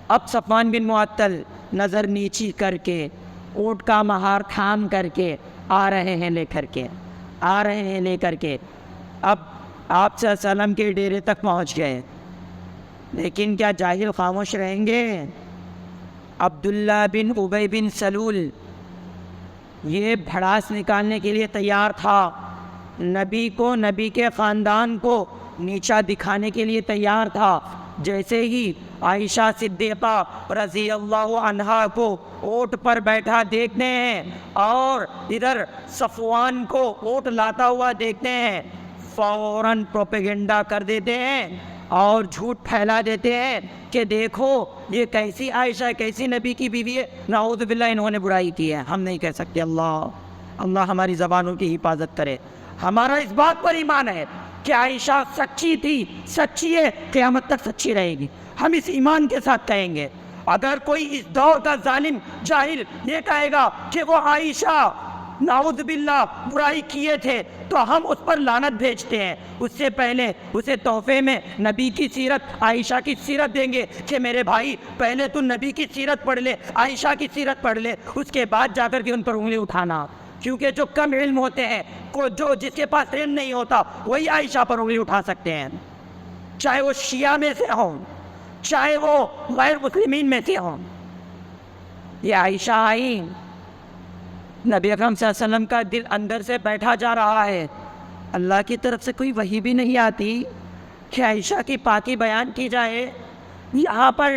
اب صفوان بن معطل نظر نیچی کر کے اونٹ کا مہار تھام کر کے آ رہے ہیں لے کر کے اب آپ صلی اللہ علیہ وسلم کے ڈیرے تک پہنچ گئے، لیکن کیا جاہل خاموش رہیں گے؟ عبداللہ بن ابی بن سلول یہ بھڑاس نکالنے کے لیے تیار تھا، نبی کو، نبی کے خاندان کو نیچا دکھانے کے لیے تیار تھا۔ جیسے ہی عائشہ صدیقہ رضی اللہ عنہا کو اونٹ پر بیٹھا دیکھتے ہیں اور ادھر صفوان کو اونٹ لاتا ہوا دیکھتے ہیں، فوراً پروپیگنڈا کر دیتے ہیں اور جھوٹ پھیلا دیتے ہیں کہ دیکھو یہ کیسی عائشہ ہے، کیسی نبی کی بیوی ہے، نعوذ باللہ انہوں نے برائی کی ہے۔ ہم نہیں کہہ سکتے، اللہ ہماری زبانوں کی حفاظت کرے۔ ہمارا اس بات پر ایمان ہے کہ عائشہ سچی تھی، سچی ہے، قیامت تک سچی رہے گی، ہم اس ایمان کے ساتھ کہیں گے۔ اگر کوئی اس دور کا ظالم جاہل یہ کہے گا کہ وہ عائشہ نعوذ باللہ برائی کیے تھے تو ہم اس پر لعنت بھیجتے ہیں، اس سے پہلے اسے تحفے میں نبی کی سیرت، عائشہ کی سیرت دیں گے کہ میرے بھائی پہلے تو نبی کی سیرت پڑھ لے، عائشہ کی سیرت پڑھ لے، اس کے بعد جا کر کے ان پر انگلی اٹھانا۔ کیونکہ جو کم علم ہوتے ہیں، جس کے پاس علم نہیں ہوتا، وہی عائشہ پر انگلی اٹھا سکتے ہیں، چاہے وہ شیعہ میں سے ہوں، چاہے وہ غیر مسلمین میں سے ہوں۔ یہ عائشہ آئی، نبی اکرم صلی اللہ علیہ وسلم کا دل اندر سے بیٹھا جا رہا ہے، اللہ کی طرف سے کوئی وحی بھی نہیں آتی کہ عائشہ کی پاکی بیان کی جائے۔ یہاں پر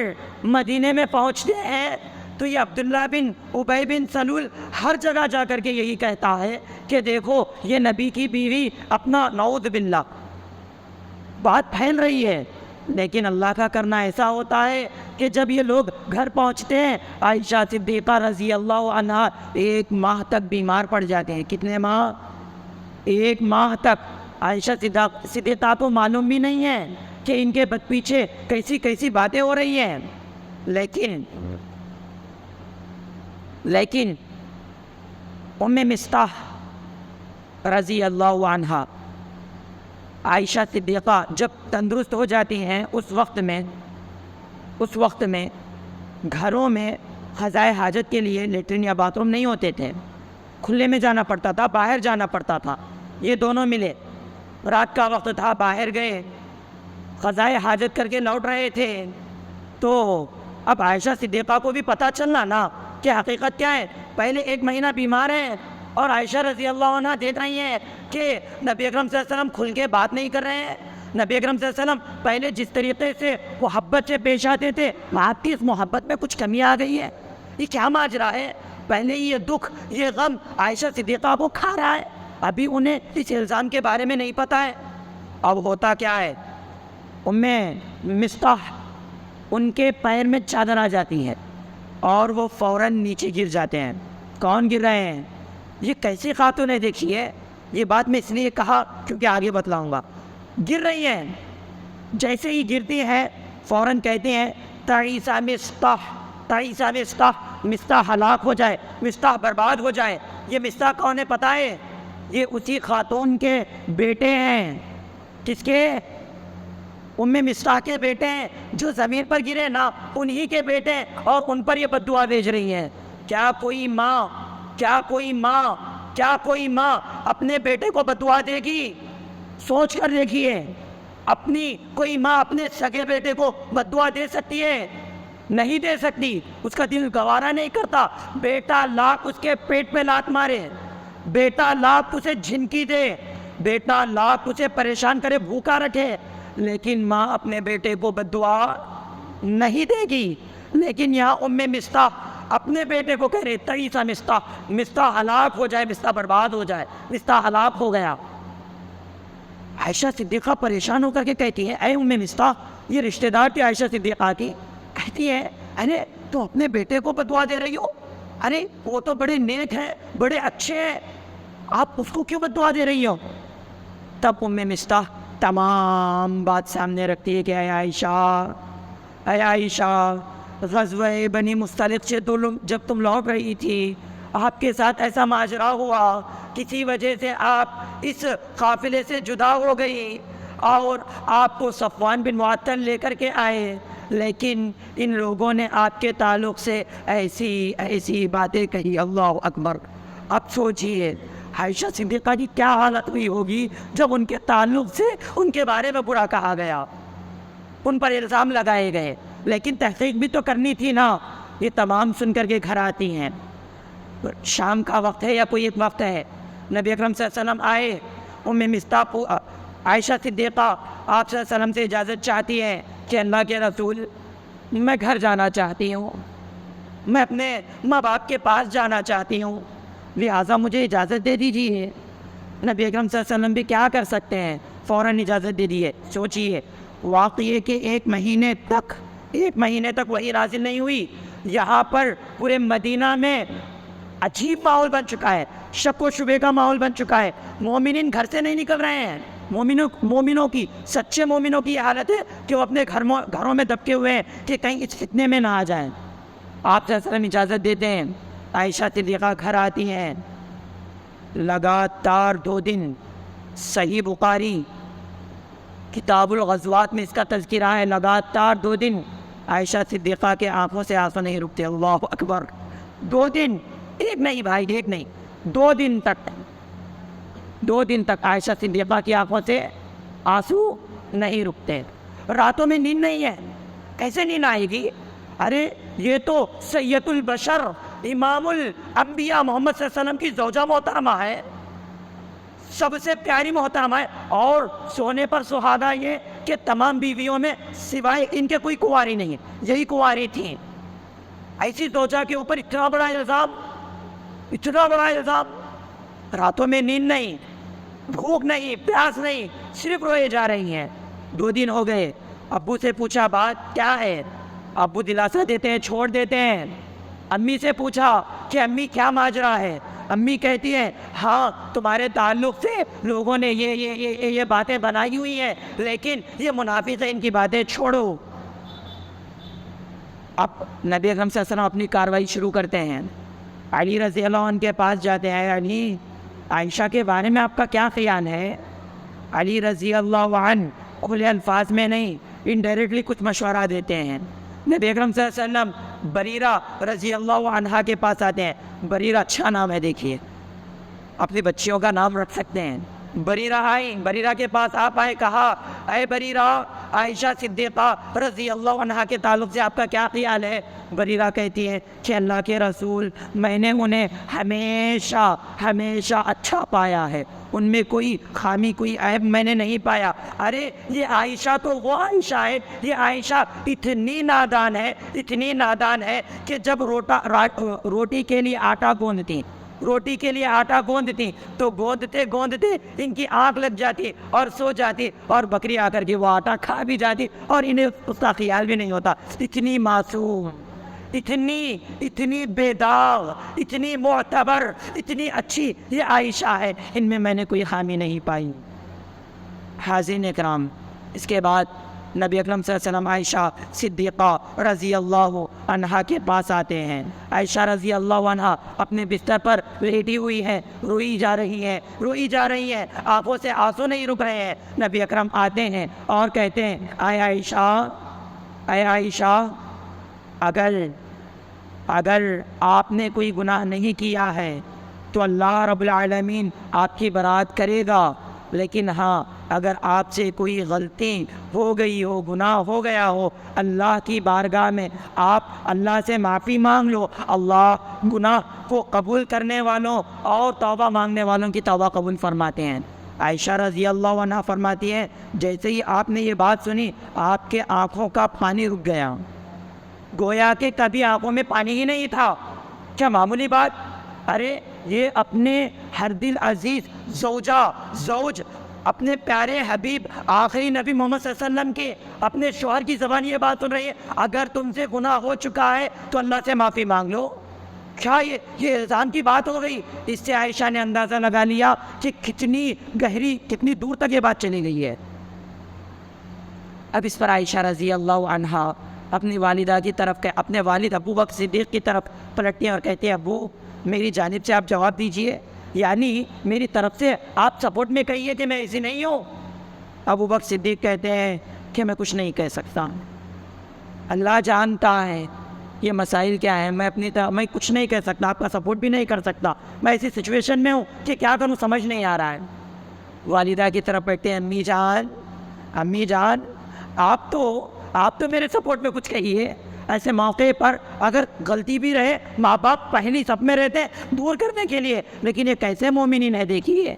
مدینے میں پہنچتے ہیں تو یہ عبداللہ بن ابی بن سلول ہر جگہ جا کر کے یہی کہتا ہے کہ دیکھو یہ نبی کی بیوی، اپنا نعوذ باللہ بات پھیل رہی ہے۔ لیکن اللہ کا کرنا ایسا ہوتا ہے کہ جب یہ لوگ گھر پہنچتے ہیں، عائشہ صدیقہ رضی اللہ عنہا 1 ماہ تک بیمار پڑ جاتے ہیں۔ کتنے ماہ؟ 1 ماہ تک عائشہ صدیقہ کو معلوم بھی نہیں ہے کہ ان کے پیچھے کیسی کیسی باتیں ہو رہی ہیں۔ لیکن ام مصطح رضی اللہ عنہا عائشہ صدیقہ جب تندرست ہو جاتی ہیں، اس وقت میں گھروں میں قضائے حاجت کے لیے لیٹرین یا باتھ روم نہیں ہوتے تھے، کھلے میں جانا پڑتا تھا، باہر جانا پڑتا تھا۔ یہ دونوں ملے، رات کا وقت تھا، باہر گئے، قضائے حاجت کر کے لوٹ رہے تھے، تو اب عائشہ صدیقہ کو بھی پتہ چلنا نا کہ حقیقت کیا ہے۔ پہلے 1 مہینہ بیمار ہیں اور عائشہ رضی اللہ عنہ دیکھ رہی ہیں کہ نبی اکرم صلی اللہ علیہ وسلم کھل کے بات نہیں کر رہے ہیں۔ نبی اکرم صلی اللہ علیہ وسلم پہلے جس طریقے سے محبت سے پیش آتے تھے، آپ کی اس محبت میں کچھ کمی آ گئی ہے۔ یہ کیا ماجرا ہے؟ پہلے یہ دکھ، یہ غم عائشہ صدیقہ کو کھا رہا ہے، ابھی انہیں اس الزام کے بارے میں نہیں پتہ ہے۔ اب ہوتا کیا ہے، ام مصطح ان کے پیر میں چادر آ جاتی ہے اور وہ فوراً نیچے گر جاتے ہیں۔ کون گر رہے ہیں؟ یہ کیسی خاتون ہے دیکھیے، یہ بات میں اس لیے کہا کیونکہ آگے بتلاؤں گا۔ گر رہی ہیں، جیسے ہی گرتی ہے فوراً کہتے ہیں تعیسہ مصطح، تعیسہ مصطح، مصطح ہلاک ہو جائے، مصطح برباد ہو جائے۔ یہ مصطح کون ہے پتہ ہے؟ یہ اسی خاتون کے بیٹے ہیں۔ کس کے؟ ام مصطح کے بیٹے ہیں، جو زمین پر گرے نا، انہی کے بیٹے ہیں، اور ان پر یہ بد دعا بھیج رہی ہیں۔ کیا کوئی ماں اپنے بیٹے کو بد دعا دے گی؟ سوچ کر دیکھیے، اپنی کوئی ماں اپنے سگے بیٹے کو بد دعا دے سکتی ہے؟ نہیں دے سکتی، اس کا دل گوارا نہیں کرتا بیٹا لاکھ اس کے پیٹ میں لات مارے، بیٹا لاکھ اسے جھنکی دے، بیٹا لاکھ اسے پریشان کرے، بھوکا رکھے، لیکن ماں اپنے بیٹے کو بد دعا نہیں دے گی۔ لیکن یہاں ام مستح اپنے بیٹے کو کہہ رہے تعیسا مستح، مستح ہلاک ہو جائے، مستح برباد ہو جائے، مستح ہلاک ہو گیا۔ عائشہ صدیقہ پریشان ہو کر کے کہتی ہے، اے ام مستح، یہ رشتہ دار تھی عائشہ صدیقہ کی، کہتی ہے ارے تو اپنے بیٹے کو بددعا دے رہی ہو، ارے وہ تو بڑے نیک ہیں، بڑے اچھے ہیں، آپ اس کو کیوں بددعا دے رہی ہو؟ تب ام مستح تمام بات سامنے رکھتی ہے کہ اے عائشہ، غزوہ بنی مصطلق سے جب تم لوٹ رہی تھی، آپ کے ساتھ ایسا ماجرا ہوا، کسی وجہ سے آپ اس قافلے سے جدا ہو گئی اور آپ کو صفوان بن معطل لے کر کے آئے، لیکن ان لوگوں نے آپ کے تعلق سے ایسی باتیں کہی۔ اللہ اکبر! اب سوچئے عائشہ صدیقہ کی کیا حالت ہوئی ہوگی جب ان کے تعلق سے ان کے بارے میں برا کہا گیا، ان پر الزام لگائے گئے، لیکن تحقیق بھی تو کرنی تھی نا۔ یہ تمام سن کر کے گھر آتی ہیں، شام کا وقت ہے یا کوئی ایک وقت ہے، نبی اکرم صلی اللہ علیہ وسلم آئے، ام مستح عائشہ صدیقہ آپ صلی اللہ علیہ وسلم سے اجازت چاہتی ہے کہ اللہ کے رسول میں گھر جانا چاہتی ہوں، میں اپنے ماں باپ کے پاس جانا چاہتی ہوں، لہٰذا مجھے اجازت دے دیجیے۔ نبی اکرم صلی اللہ علیہ وسلم بھی کیا کر سکتے ہیں، فوراً اجازت دے دیے۔ سوچئے واقعے کے ایک مہینے تک وہی نازل نہیں ہوئی، یہاں پر پورے مدینہ میں عجیب ماحول بن چکا ہے، شک و شبے کا ماحول بن چکا ہے، مومنین گھر سے نہیں نکل رہے ہیں، سچے مومنوں کی یہ حالت ہے کہ وہ اپنے گھروں میں دبکے ہوئے ہیں کہ کہیں اس فتنے میں نہ آ جائیں۔ آپ صلی اللہ علیہ وسلم اجازت دیتے ہیں، عائشہ صدیقہ گھر آتی ہیں، لگاتار 2 دن، صحیح بخاری کتاب الغزوات میں اس کا تذکرہ ہے، لگاتار 2 دن عائشہ صدیقہ کے آنکھوں سے آنسو نہیں رکتے۔ اللہ اکبر! 2 دن، ایک نہیں بھائی، ایک نہیں، 2 دن تک عائشہ صدیقہ کی آنکھوں سے آنسو نہیں رکتے۔ راتوں میں نیند نہیں ہے، کیسے نیند آئے گی؟ ارے یہ تو سید البشر امام الانبیاء محمد صلی اللہ علیہ وسلم کی زوجہ محترمہ ہے، سب سے پیاری محترمہ ہے، اور سونے پر سہاگا یہ کہ تمام بیویوں میں سوائے ان کے کوئی کنواری نہیں ہے، یہی کنواری تھیں۔ ایسی زوجہ کے اوپر اتنا بڑا الزام، راتوں میں نیند نہیں، بھوک نہیں، پیاس نہیں، صرف روئے جا رہی ہیں۔ 2 دن ہو گئے، ابو سے پوچھا بات کیا ہے، ابو دلاسا دیتے ہیں، چھوڑ دیتے ہیں۔ امی سے پوچھا کہ امی کیا ماجرا ہے، امی کہتی ہیں ہاں تمہارے تعلق سے لوگوں نے یہ باتیں بنائی ہوئی ہیں، لیکن یہ منافق ہے، ان کی باتیں چھوڑو۔ اب نبی اکرم صلی اللہ علیہ وسلم اپنی کارروائی شروع کرتے ہیں، علی رضی اللہ عنہ کے پاس جاتے ہیں، علی عائشہ کے بارے میں آپ کا کیا خیال ہے؟ علی رضی اللہ عنہ کھلے الفاظ میں نہیں، انڈائریکٹلی کچھ مشورہ دیتے ہیں۔ نبی اکرم صلی اللہ علیہ وسلم بریرہ رضی اللہ عنہا کے پاس آتے ہیں، بریرہ اچھا نام ہے، دیکھیے اپنی بچیوں کا نام رکھ سکتے ہیں۔ بریرہ آئی، بریرہ کے پاس آپ آئے، کہا اے بریرہ، عائشہ صدیقہ رضی اللہ عنہا کے تعلق سے آپ کا کیا خیال ہے؟ بریرہ کہتی ہے کہ اللہ کے رسول میں نے انہیں ہمیشہ اچھا پایا ہے، ان میں کوئی خامی، کوئی عیب میں نے نہیں پایا۔ ارے یہ عائشہ تو وہ عائشہ ہے، یہ عائشہ اتنی نادان ہے کہ جب روٹی کے لیے آٹا گوندتی تو گوندتے ان کی آنکھ لگ جاتی اور سو جاتی، اور بکری آ کر کے وہ آٹا کھا بھی جاتی اور انہیں اس کا خیال بھی نہیں ہوتا۔ اتنی معصوم، اتنی بے داغ، اتنی معتبر، اتنی اچھی یہ عائشہ ہے، ان میں نے کوئی خامی نہیں پائی۔ حاضرین اکرام، اس کے بعد نبی اکرم صلی اللہ علیہ وسلم عائشہ صدیقہ رضی اللہ عنہا کے پاس آتے ہیں۔ عائشہ رضی اللہ عنہا اپنے بستر پر لیٹی ہوئی ہے، روئی جا رہی ہے، آنکھوں سے آنسو نہیں رک رہے ہیں۔ نبی اکرم آتے ہیں اور کہتے ہیں اے عائشہ، اگر آپ نے کوئی گناہ نہیں کیا ہے تو اللہ رب العالمین آپ کی برات کرے گا، لیکن ہاں اگر آپ سے کوئی غلطی ہو گئی ہو، گناہ ہو گیا ہو، اللہ کی بارگاہ میں آپ اللہ سے معافی مانگ لو، اللہ گناہ کو قبول کرنے والوں اور توبہ مانگنے والوں کی توبہ قبول فرماتے ہیں۔ عائشہ رضی اللہ عنہ فرماتی ہے جیسے ہی آپ نے یہ بات سنی آپ کے آنکھوں کا پانی رک گیا، گویا کہ کبھی آنکھوں میں پانی ہی نہیں تھا۔ کیا معمولی بات؟ ارے یہ اپنے ہر دل عزیز زوج اپنے پیارے حبیب آخری نبی محمد صلی اللہ علیہ وسلم کے اپنے شوہر کی زبان یہ بات سن رہی ہے، اگر تم سے گناہ ہو چکا ہے تو اللہ سے معافی مانگ لو۔ کیا یہ الزام کی بات ہو گئی؟ اس سے عائشہ نے اندازہ لگا لیا کہ کتنی گہری، کتنی دور تک یہ بات چلی گئی ہے۔ اب اس پر عائشہ رضی اللہ عنہا اپنی والدہ کی طرف، اپنے والد ابو بکر صدیق کی طرف پلٹتی ہیں اور کہتے ہیں ابو میری جانب سے آپ جواب دیجئے، یعنی میری طرف سے آپ سپورٹ میں کہیے کہ میں ایسی نہیں ہوں۔ ابو بکر صدیق کہتے ہیں کہ میں کچھ نہیں کہہ سکتا، اللہ جانتا ہے یہ مسائل کیا ہیں، میں اپنی طرف میں کچھ نہیں کہہ سکتا، آپ کا سپورٹ بھی نہیں کر سکتا، میں ایسی سچویشن میں ہوں کہ کیا کروں سمجھ نہیں آ رہا ہے۔ والدہ کی طرف بیٹھتے ہیں امی جان آپ تو میرے سپورٹ میں کچھ کہیے، ایسے موقع پر اگر غلطی بھی رہے ماں باپ پہلی سب میں رہتے ہیں دور کرنے کے لیے، لیکن یہ کیسے مومنین ہے، دیکھیے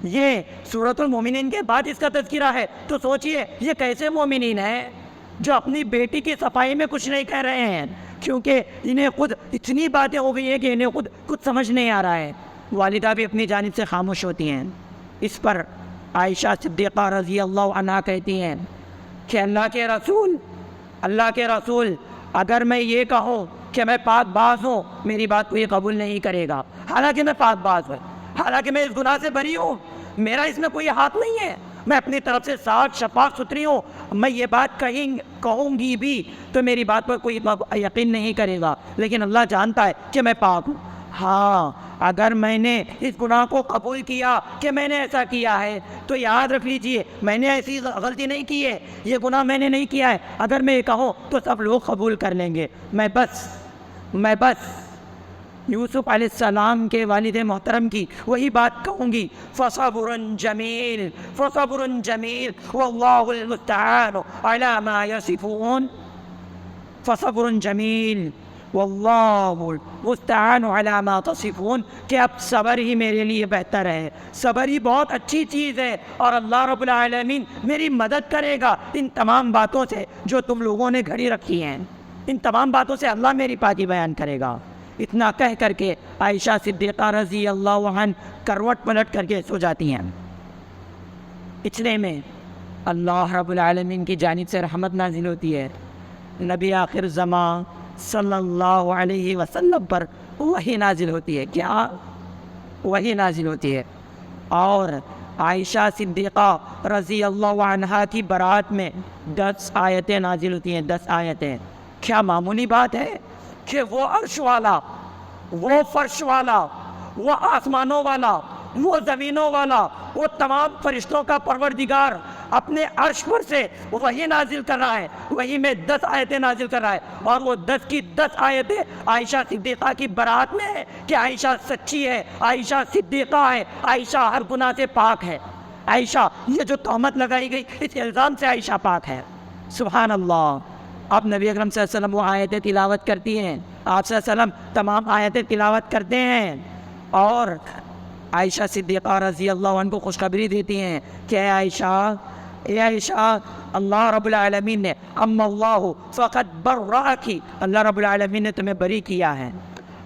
یہ سورۃ المومنین کے بعد اس کا تذکرہ ہے، تو سوچئے یہ کیسے مومنین ہیں جو اپنی بیٹی کی صفائی میں کچھ نہیں کہہ رہے ہیں، کیونکہ انہیں خود اتنی باتیں ہو گئی ہیں کہ انہیں خود کچھ سمجھ نہیں آ رہا ہے۔ والدہ بھی اپنی جانب سے خاموش ہوتی ہیں۔ اس پر عائشہ صدیقہ رضی اللہ عنہا کہتی ہیں کہ اللہ کے رسول اگر میں یہ کہوں کہ میں پاک باز ہوں میری بات کوئی قبول نہیں کرے گا، حالانکہ میں پاک باز ہوں، حالانکہ میں اس گناہ سے بری ہوں، میرا اس میں کوئی ہاتھ نہیں ہے، میں اپنی طرف سے صاف شفاف ستھری ہوں، میں یہ بات کہوں گی بھی تو میری بات پر کوئی یقین نہیں کرے گا، لیکن اللہ جانتا ہے کہ میں پاک ہوں۔ ہاں اگر میں نے اس گناہ کو قبول کیا کہ میں نے ایسا کیا ہے تو یاد رکھ لیجئے میں نے ایسی غلطی نہیں کی ہے، یہ گناہ میں نے نہیں کیا ہے، اگر میں یہ کہوں تو سب لوگ قبول کر لیں گے، میں بس یوسف علیہ السلام کے والد محترم کی وہی بات کہوں گی، فصبر جمیل واللہ المستعان علی ما یصفون، فصبر جمیل واللہ المستعان علی ما تصفون، کہ اب صبر ہی میرے لیے بہتر ہے، صبر ہی بہت اچھی چیز ہے اور اللہ رب العالمین میری مدد کرے گا ان تمام باتوں سے جو تم لوگوں نے گھڑی رکھی ہیں، ان تمام باتوں سے اللہ میری پاکی بیان کرے گا۔ اتنا کہہ کر کے عائشہ صدیقہ رضی اللہ عنہ کروٹ پلٹ کر کے سو جاتی ہیں۔ اتنے میں اللہ رب العالمین کی جانب سے رحمت نازل ہوتی ہے، نبی آخر زمان صلی اللہ علیہ وسلم پر وحی نازل ہوتی ہے۔ کیا وحی نازل ہوتی ہے؟ اور عائشہ صدیقہ رضی اللہ عنہا کی برات میں 10 آیتیں نازل ہوتی ہیں، 10 آیتیں۔ کیا معمولی بات ہے کہ وہ عرش والا، وہ فرش والا، وہ آسمانوں والا، وہ زمینوں والا، وہ تمام فرشتوں کا پروردگار اپنے عرش پر سے وہی نازل کر رہا ہے، وہی میں 10 آیتیں نازل کر رہا ہے، اور وہ 10 کی 10 آیتیں عائشہ صدیقہ کی برات میں ہے کہ عائشہ سچی ہے، عائشہ صدیقہ ہے، عائشہ ہر گناہ سے پاک ہے، عائشہ یہ جو تہمت لگائی گئی اس الزام سے عائشہ پاک ہے۔ سبحان اللہ۔ آپ نبی اکرم صلی اللہ علیہ وسلم وہ آیتیں تلاوت کرتی ہیں، آپ صلی اللہ علیہ وسلم تمام آیتیں تلاوت کرتے ہیں اور عائشہ صدیقہ رضی اللہ عنہ کو خوشخبری دیتی ہیں کہ اے عائشہ اللہ رب العالمین نے اللہ فقط برأکی، اللہ رب العالمین نے تمہیں بری کیا ہے،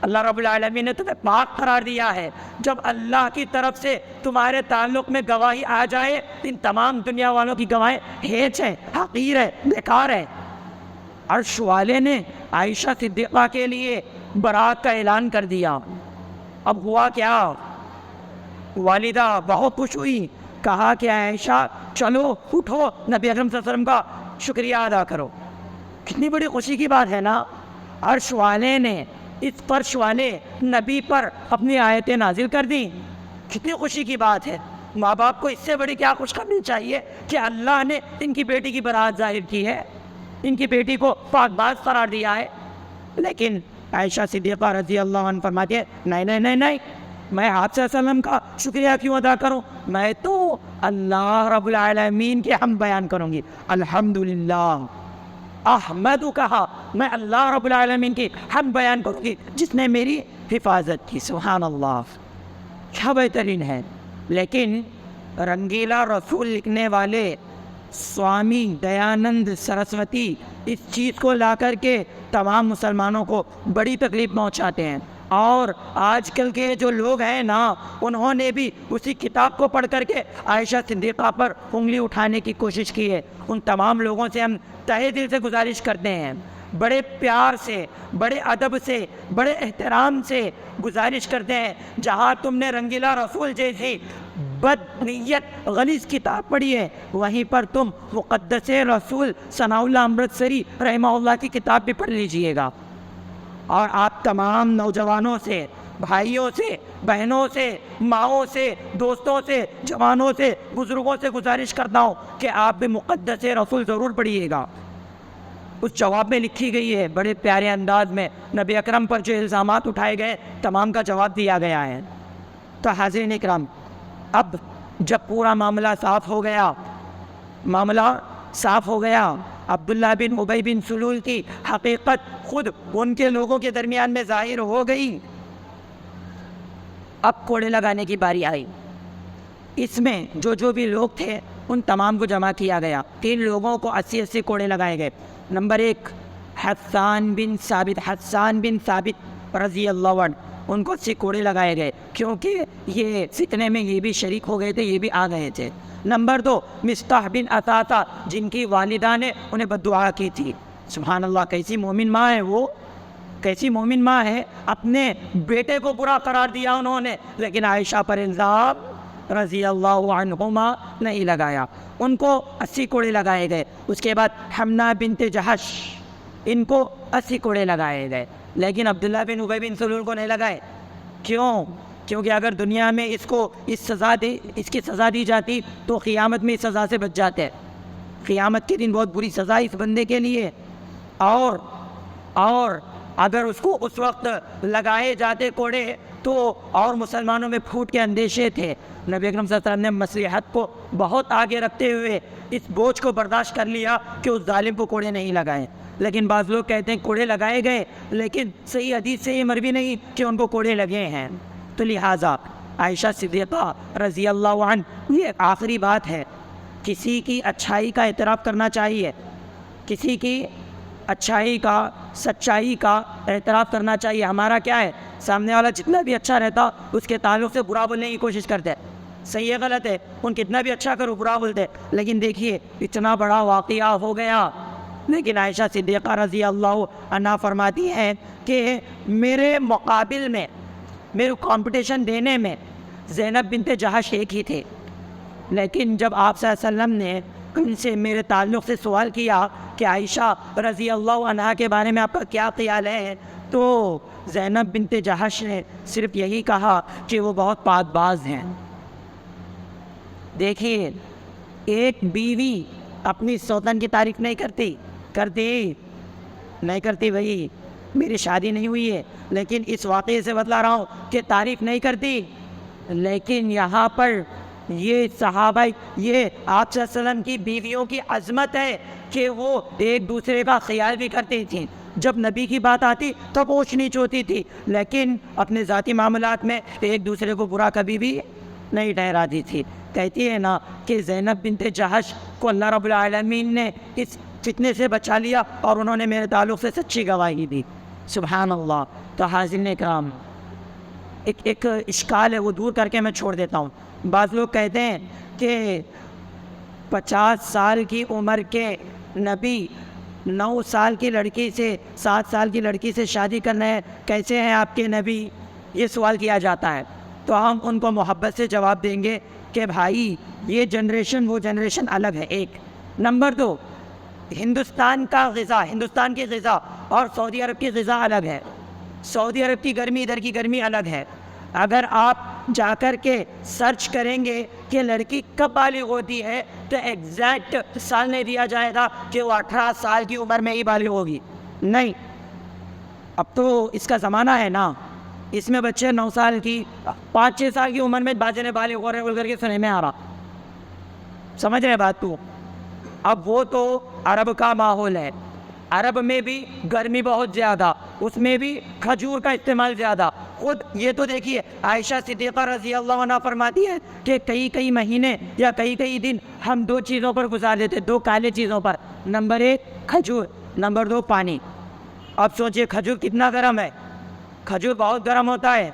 اللہ رب العالمین نے تمہیں پاک قرار دیا ہے۔ جب اللہ کی طرف سے تمہارے تعلق میں گواہی آ جائے ان تمام دنیا والوں کی گواہی ہیچ ہے، حقیر ہے، بیکار ہے۔ عرش والے نے عائشہ صدیقہ کے لیے برات کا اعلان کر دیا۔ اب ہوا کیا؟ والدہ بہت خوش ہوئی، کہا کہ عائشہ چلو اٹھو نبی اکرم صلی اللہ علیہ وسلم کا شکریہ ادا کرو۔ کتنی بڑی خوشی کی بات ہے نا، عرش والے نے اس فرش والے نبی پر اپنی آیتیں نازل کر دیں، کتنی خوشی کی بات ہے۔ ماں باپ کو اس سے بڑی کیا خوشخبری چاہیے کہ اللہ نے ان کی بیٹی کی برات ظاہر کی ہے، ان کی بیٹی کو پاک باز قرار دیا ہے۔ لیکن عائشہ صدیقہ رضی اللہ عنہ فرماتی ہے نہیں، میں آپ صلی اللہ علیہ وسلم کا شکریہ کیوں ادا کروں، میں تو اللہ رب العالمین کے حمد بیان کروں گی. الحمدللہ احمد کہا, میں اللہ رب العالمین کی حمد بیان کروں گی جس نے میری حفاظت کی. سبحان اللہ, کیا بہترین ہے. لیکن رنگیلا رسول لکھنے والے سوامی دیانند سرسوتی اس چیز کو لا کر کے تمام مسلمانوں کو بڑی تکلیف پہنچاتے ہیں. اور آج کل کے جو لوگ ہیں نا, انہوں نے بھی اسی کتاب کو پڑھ کر کے عائشہ صدیقہ پر انگلی اٹھانے کی کوشش کی ہے. ان تمام لوگوں سے ہم تہہ دل سے گزارش کرتے ہیں, بڑے پیار سے, بڑے ادب سے, بڑے احترام سے گزارش کرتے ہیں, جہاں تم نے رنگیلا رسول جیسی بد نیت غلیظ کتاب پڑھی ہے, وہیں پر تم مقدس رسول ثناء اللہ امرتسری رحمہ اللہ کی کتاب بھی پڑھ لیجئے گا. اور آپ تمام نوجوانوں سے, بھائیوں سے, بہنوں سے, ماؤں سے, دوستوں سے, جوانوں سے, بزرگوں سے گزارش کرتا ہوں کہ آپ بھی مقدس رسول ضرور پڑھیے گا. اس جواب میں لکھی گئی ہے بڑے پیارے انداز میں, نبی اکرم پر جو الزامات اٹھائے گئے تمام کا جواب دیا گیا ہے. تو حاضرین اکرام, اب جب پورا معاملہ صاف ہو گیا, عبداللہ بن ابی بن سلول کی حقیقت خود ان کے لوگوں کے درمیان میں ظاہر ہو گئی. اب کوڑے لگانے کی باری آئی. اس میں جو بھی لوگ تھے ان تمام کو جمع کیا گیا. 3 لوگوں کو 80 کوڑے لگائے گئے. نمبر 1 حسان بن ثابت رضی اللہ عنہ, ان کو 80 کوڑے لگائے گئے کیونکہ یہ فتنے میں یہ بھی شریک ہو گئے تھے, یہ بھی آ گئے تھے. نمبر 2 مصطح بن اثاثہ, جن کی والدہ نے انہیں بددعا کی تھی. سبحان اللہ, کیسی مومن ماں ہے وہ, کیسی مومن ماں ہے. اپنے بیٹے کو برا قرار دیا انہوں نے, لیکن عائشہ پر الزام رضی اللہ عنہما نہیں لگایا. ان کو 80 کوڑے لگائے گئے. اس کے بعد حمنہ بنت جہش, ان کو 80 کوڑے لگائے گئے. لیکن عبداللہ بن ابی بن سلول کو نہیں لگائے. کیوں؟ کیونکہ اگر دنیا میں اس کی سزا دی جاتی تو قیامت میں اس سزا سے بچ جاتے. قیامت کے دن بہت بری سزا اس بندے کے لیے. اور اگر اس کو اس وقت لگائے جاتے کوڑے تو اور مسلمانوں میں پھوٹ کے اندیشے تھے. نبی اکرم صلی اللہ علیہ وسلم نے مصلحت کو بہت آگے رکھتے ہوئے اس بوجھ کو برداشت کر لیا کہ اس ظالم کو کوڑے نہیں لگائے. لیکن بعض لوگ کہتے ہیں کوڑے لگائے گئے, لیکن صحیح حدیث سے یہ مروی نہیں کہ ان کو کوڑے لگے ہیں. تو لہٰذا عائشہ صدیقہ رضی اللہ عنہ, یہ آخری بات ہے, کسی کی اچھائی کا اعتراف کرنا چاہیے, کسی کی اچھائی کا, سچائی کا اعتراف کرنا چاہیے. ہمارا کیا ہے, سامنے والا جتنا بھی اچھا رہتا اس کے تعلق سے برا بولنے کی کوشش کرتے. صحیح ہے غلط ہے, ان کتنا بھی اچھا کرو برا بولتے. لیکن دیکھیے اتنا بڑا واقعہ ہو گیا, لیکن عائشہ صدیقہ رضی اللہ عنہا فرماتی ہیں کہ میرے مقابل میں, میرے کمپٹیشن دینے میں زینب بنت جہش ایک ہی تھے. لیکن جب آپ صلی اللہ علیہ وسلم نے ان سے میرے تعلق سے سوال کیا کہ عائشہ رضی اللہ عنہا کے بارے میں آپ کا کیا خیال ہے, تو زینب بنت جہش نے صرف یہی کہا کہ وہ بہت پاک باز ہیں. دیکھیے, ایک بیوی اپنی سوتن کی تعریف نہیں کرتی بھائی, میری شادی نہیں ہوئی ہے لیکن اس واقعے سے بتلا رہا ہوں کہ تعریف نہیں کرتی. لیکن یہاں پر یہ صحابہ, یہ آپ صلی اللہ علیہ وسلم کی بیویوں کی عظمت ہے کہ وہ ایک دوسرے کا خیال بھی کرتی تھیں. جب نبی کی بات آتی تو پوچھ نیچ ہوتی تھی, لیکن اپنے ذاتی معاملات میں ایک دوسرے کو برا کبھی بھی نہیں ٹھہراتی تھی. کہتی ہے نا کہ زینب بنت جہش کو اللہ رب العالمین نے اس فتنے سے بچا لیا اور انہوں نے میرے تعلق سے سچی گواہی دی. سبحان اللہ. تو حاضرین اکرام, ایک اشکال ہے, وہ دور کر کے میں چھوڑ دیتا ہوں. بعض لوگ کہتے ہیں کہ 50 سال کی عمر کے نبی 9 سال کی لڑکی سے 7 سال کی لڑکی سے شادی کرنا ہے, کیسے ہیں آپ کے نبی, یہ سوال کیا جاتا ہے. تو ہم ان کو محبت سے جواب دیں گے کہ بھائی یہ جنریشن وہ جنریشن الگ ہے. ایک نمبر 2, ہندوستان کی غذا اور سعودی عرب کی غذا الگ ہے. سعودی عرب کی گرمی, ادھر کی گرمی الگ ہے. اگر آپ جا کر کے سرچ کریں گے کہ لڑکی کب بالغ ہوتی ہے تو ایگزیکٹ سال نہیں دیا جائے گا کہ وہ 18 سال کی عمر میں ہی بالغ ہوگی. نہیں, اب تو اس کا زمانہ ہے نا, اس میں بچے 9 سال کی 5-6 سال کی عمر میں باجے بالغ ہو رہے ہیں بول کر کے سنے میں آ رہا. سمجھ رہے بات تو؟ اب وہ تو عرب کا ماحول ہے، عرب میں بھی گرمی بہت زیادہ، اس میں بھی کھجور کا استعمال زیادہ. خود یہ تو دیکھیے عائشہ صدیقہ رضی اللہ عنہ فرماتی ہے کہ کئی مہینے یا کئی دن ہم دو چیزوں پر گزار دیتے، دو کالے چیزوں پر. نمبر 1 کھجور، نمبر 2 پانی. اب سوچئے کھجور کتنا گرم ہے، کھجور بہت گرم ہوتا ہے.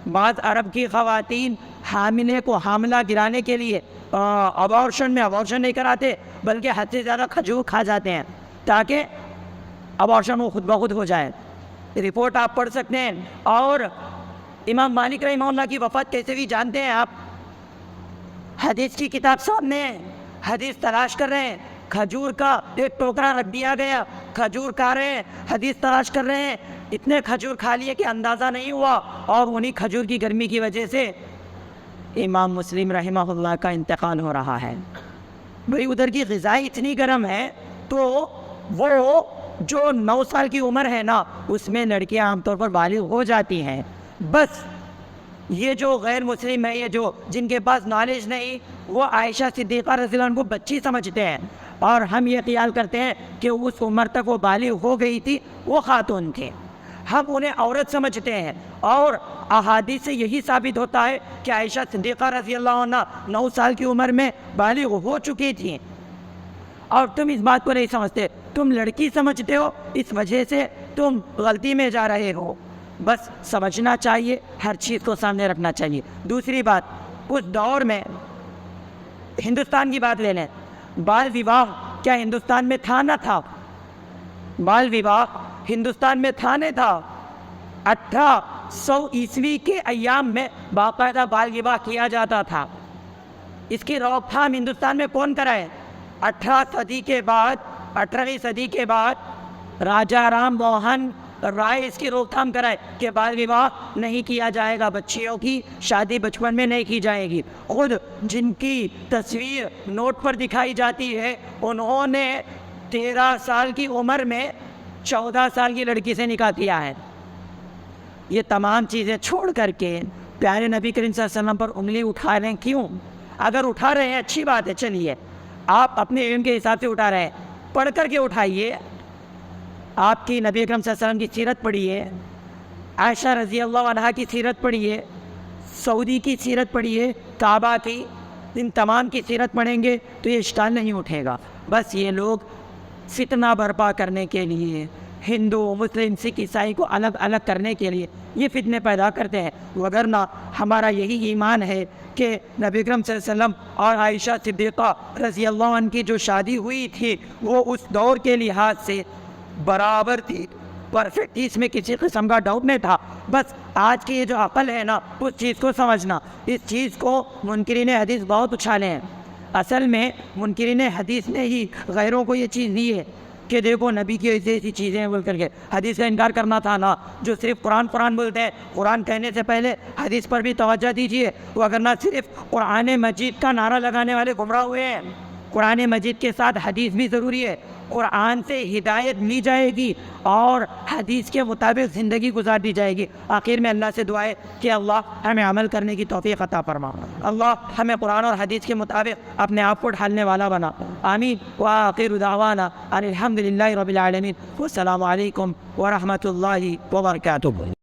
بعض عرب کی خواتین حاملے کو حاملہ گرانے کے لیے ابارشن نہیں کراتے، بلکہ حد سے زیادہ کھجور کھا جاتے ہیں تاکہ ابارشن وہ خود بخود ہو جائے. رپورٹ آپ پڑھ سکتے ہیں. اور امام مالک رحمہ اللہ کی وفات کیسے بھی جانتے ہیں آپ؟ حدیث کی کتاب سامنے ہے، حدیث تلاش کر رہے ہیں، کھجور کا ایک ٹوکرا رکھ دیا گیا، کھجور کھا رہے ہیں، حدیث تلاش کر رہے ہیں. اتنے کھجور کھا لیے کہ اندازہ نہیں ہوا، اور انہی کھجور کی گرمی کی وجہ سے امام مسلم رحمہ اللہ کا انتقال ہو رہا ہے. بھئی ادھر کی غذائی اتنی گرم ہے، تو وہ جو 9 سال کی عمر ہے نا، اس میں لڑکیاں عام طور پر بالغ ہو جاتی ہیں. بس یہ جو غیر مسلم ہے، یہ جو جن کے پاس نالج نہیں، وہ عائشہ صدیقہ رضی اللہ عنہ کو بچی سمجھتے ہیں، اور ہم یہ خیال کرتے ہیں کہ اس عمر تک وہ بالغ ہو گئی تھی، وہ خاتون تھے. ہم انہیں عورت سمجھتے ہیں، اور احادیث سے یہی ثابت ہوتا ہے کہ عائشہ صدیقہ رضی اللہ عنہ 9 سال کی عمر میں بالغ ہو چکی تھیں. اور تم اس بات کو نہیں سمجھتے، تم لڑکی سمجھتے ہو، اس وجہ سے تم غلطی میں جا رہے ہو. بس سمجھنا چاہیے، ہر چیز کو سامنے رکھنا چاہیے. دوسری بات، اس دور میں ہندوستان کی بات لے لیں، بال وواہ کیا ہندوستان میں تھا نہ تھا؟ بال وواہ ہندوستان میں تھا نہ تھا؟ 1800 عیسوی کے ایام میں باقاعدہ بال وواہ کیا جاتا تھا. اس کی روک تھام ہندوستان میں کون کرائے؟ 18ویں صدی کے بعد راجا رام موہن رائے اس کی روک تھام کرائے کہ بال وواہ نہیں کیا جائے گا، بچیوں کی شادی بچپن میں نہیں کی جائے گی. خود جن کی تصویر نوٹ پر دکھائی جاتی ہے، انہوں نے 13 سال کی عمر میں 14 سال کی لڑکی سے نکاح کیا ہے. یہ تمام چیزیں چھوڑ کر کے پیارے نبی کریم صلی اللہ علیہ وسلم پر انگلی اٹھا رہے ہیں. کیوں؟ اگر اٹھا رہے ہیں اچھی بات ہے، چلیے آپ اپنے علم کے حساب سے اٹھا رہے ہیں، پڑھ کر کے اٹھائیے. آپ کی نبی اکرم صلی اللہ علیہ وسلم کی سیرت پڑھیے، عائشہ رضی اللہ عنہا کی سیرت پڑھیے، سعودی کی سیرت پڑھیے، کعبہ کی، ان تمام کی سیرت پڑھیں گے تو یہ اشکال نہیں اٹھے گا. بس یہ لوگ فتنہ برپا کرنے کے لیے، ہندو مسلم سکھ عیسائی کو الگ الگ کرنے کے لیے یہ فتنے پیدا کرتے ہیں. وگرنہ ہمارا یہی ایمان ہے کہ نبی اکرم صلی اللہ علیہ وسلم اور عائشہ صدیقہ رضی اللہ عنہ کی جو شادی ہوئی تھی وہ اس دور کے لحاظ سے برابر تھی، پرفیکٹ تھی، اس میں کسی قسم کا ڈاؤٹ نہیں تھا. بس آج کی یہ جو عقل ہے نا، اس چیز کو سمجھنا. اس چیز کو منکرین حدیث بہت اچھالے ہیں. اصل میں منکرین حدیث نے ہی غیروں کو یہ چیز دی ہے کہ دیکھو نبی کی ایسی چیزیں بول کر کے حدیث کا انکار کرنا تھا نا. جو صرف قرآن بولتے ہیں، قرآن کہنے سے پہلے حدیث پر بھی توجہ دیجیے. وگرنہ صرف قرآن مجید کا نعرہ لگانے والے گمراہ ہوئے ہیں. قرآن مجید کے ساتھ حدیث بھی ضروری ہے. قرآن سے ہدایت لی جائے گی اور حدیث کے مطابق زندگی گزار دی جائے گی. آخر میں اللہ سے دعا ہے کہ اللہ ہمیں عمل کرنے کی توفیق عطا فرما، اللہ ہمیں قرآن اور حدیث کے مطابق اپنے آپ کو ڈھالنے والا بنا. آمین. وآخر دعوانا ان الحمد للہ رب العالمین. والسلام علیکم ورحمۃ اللہ وبرکاتہ.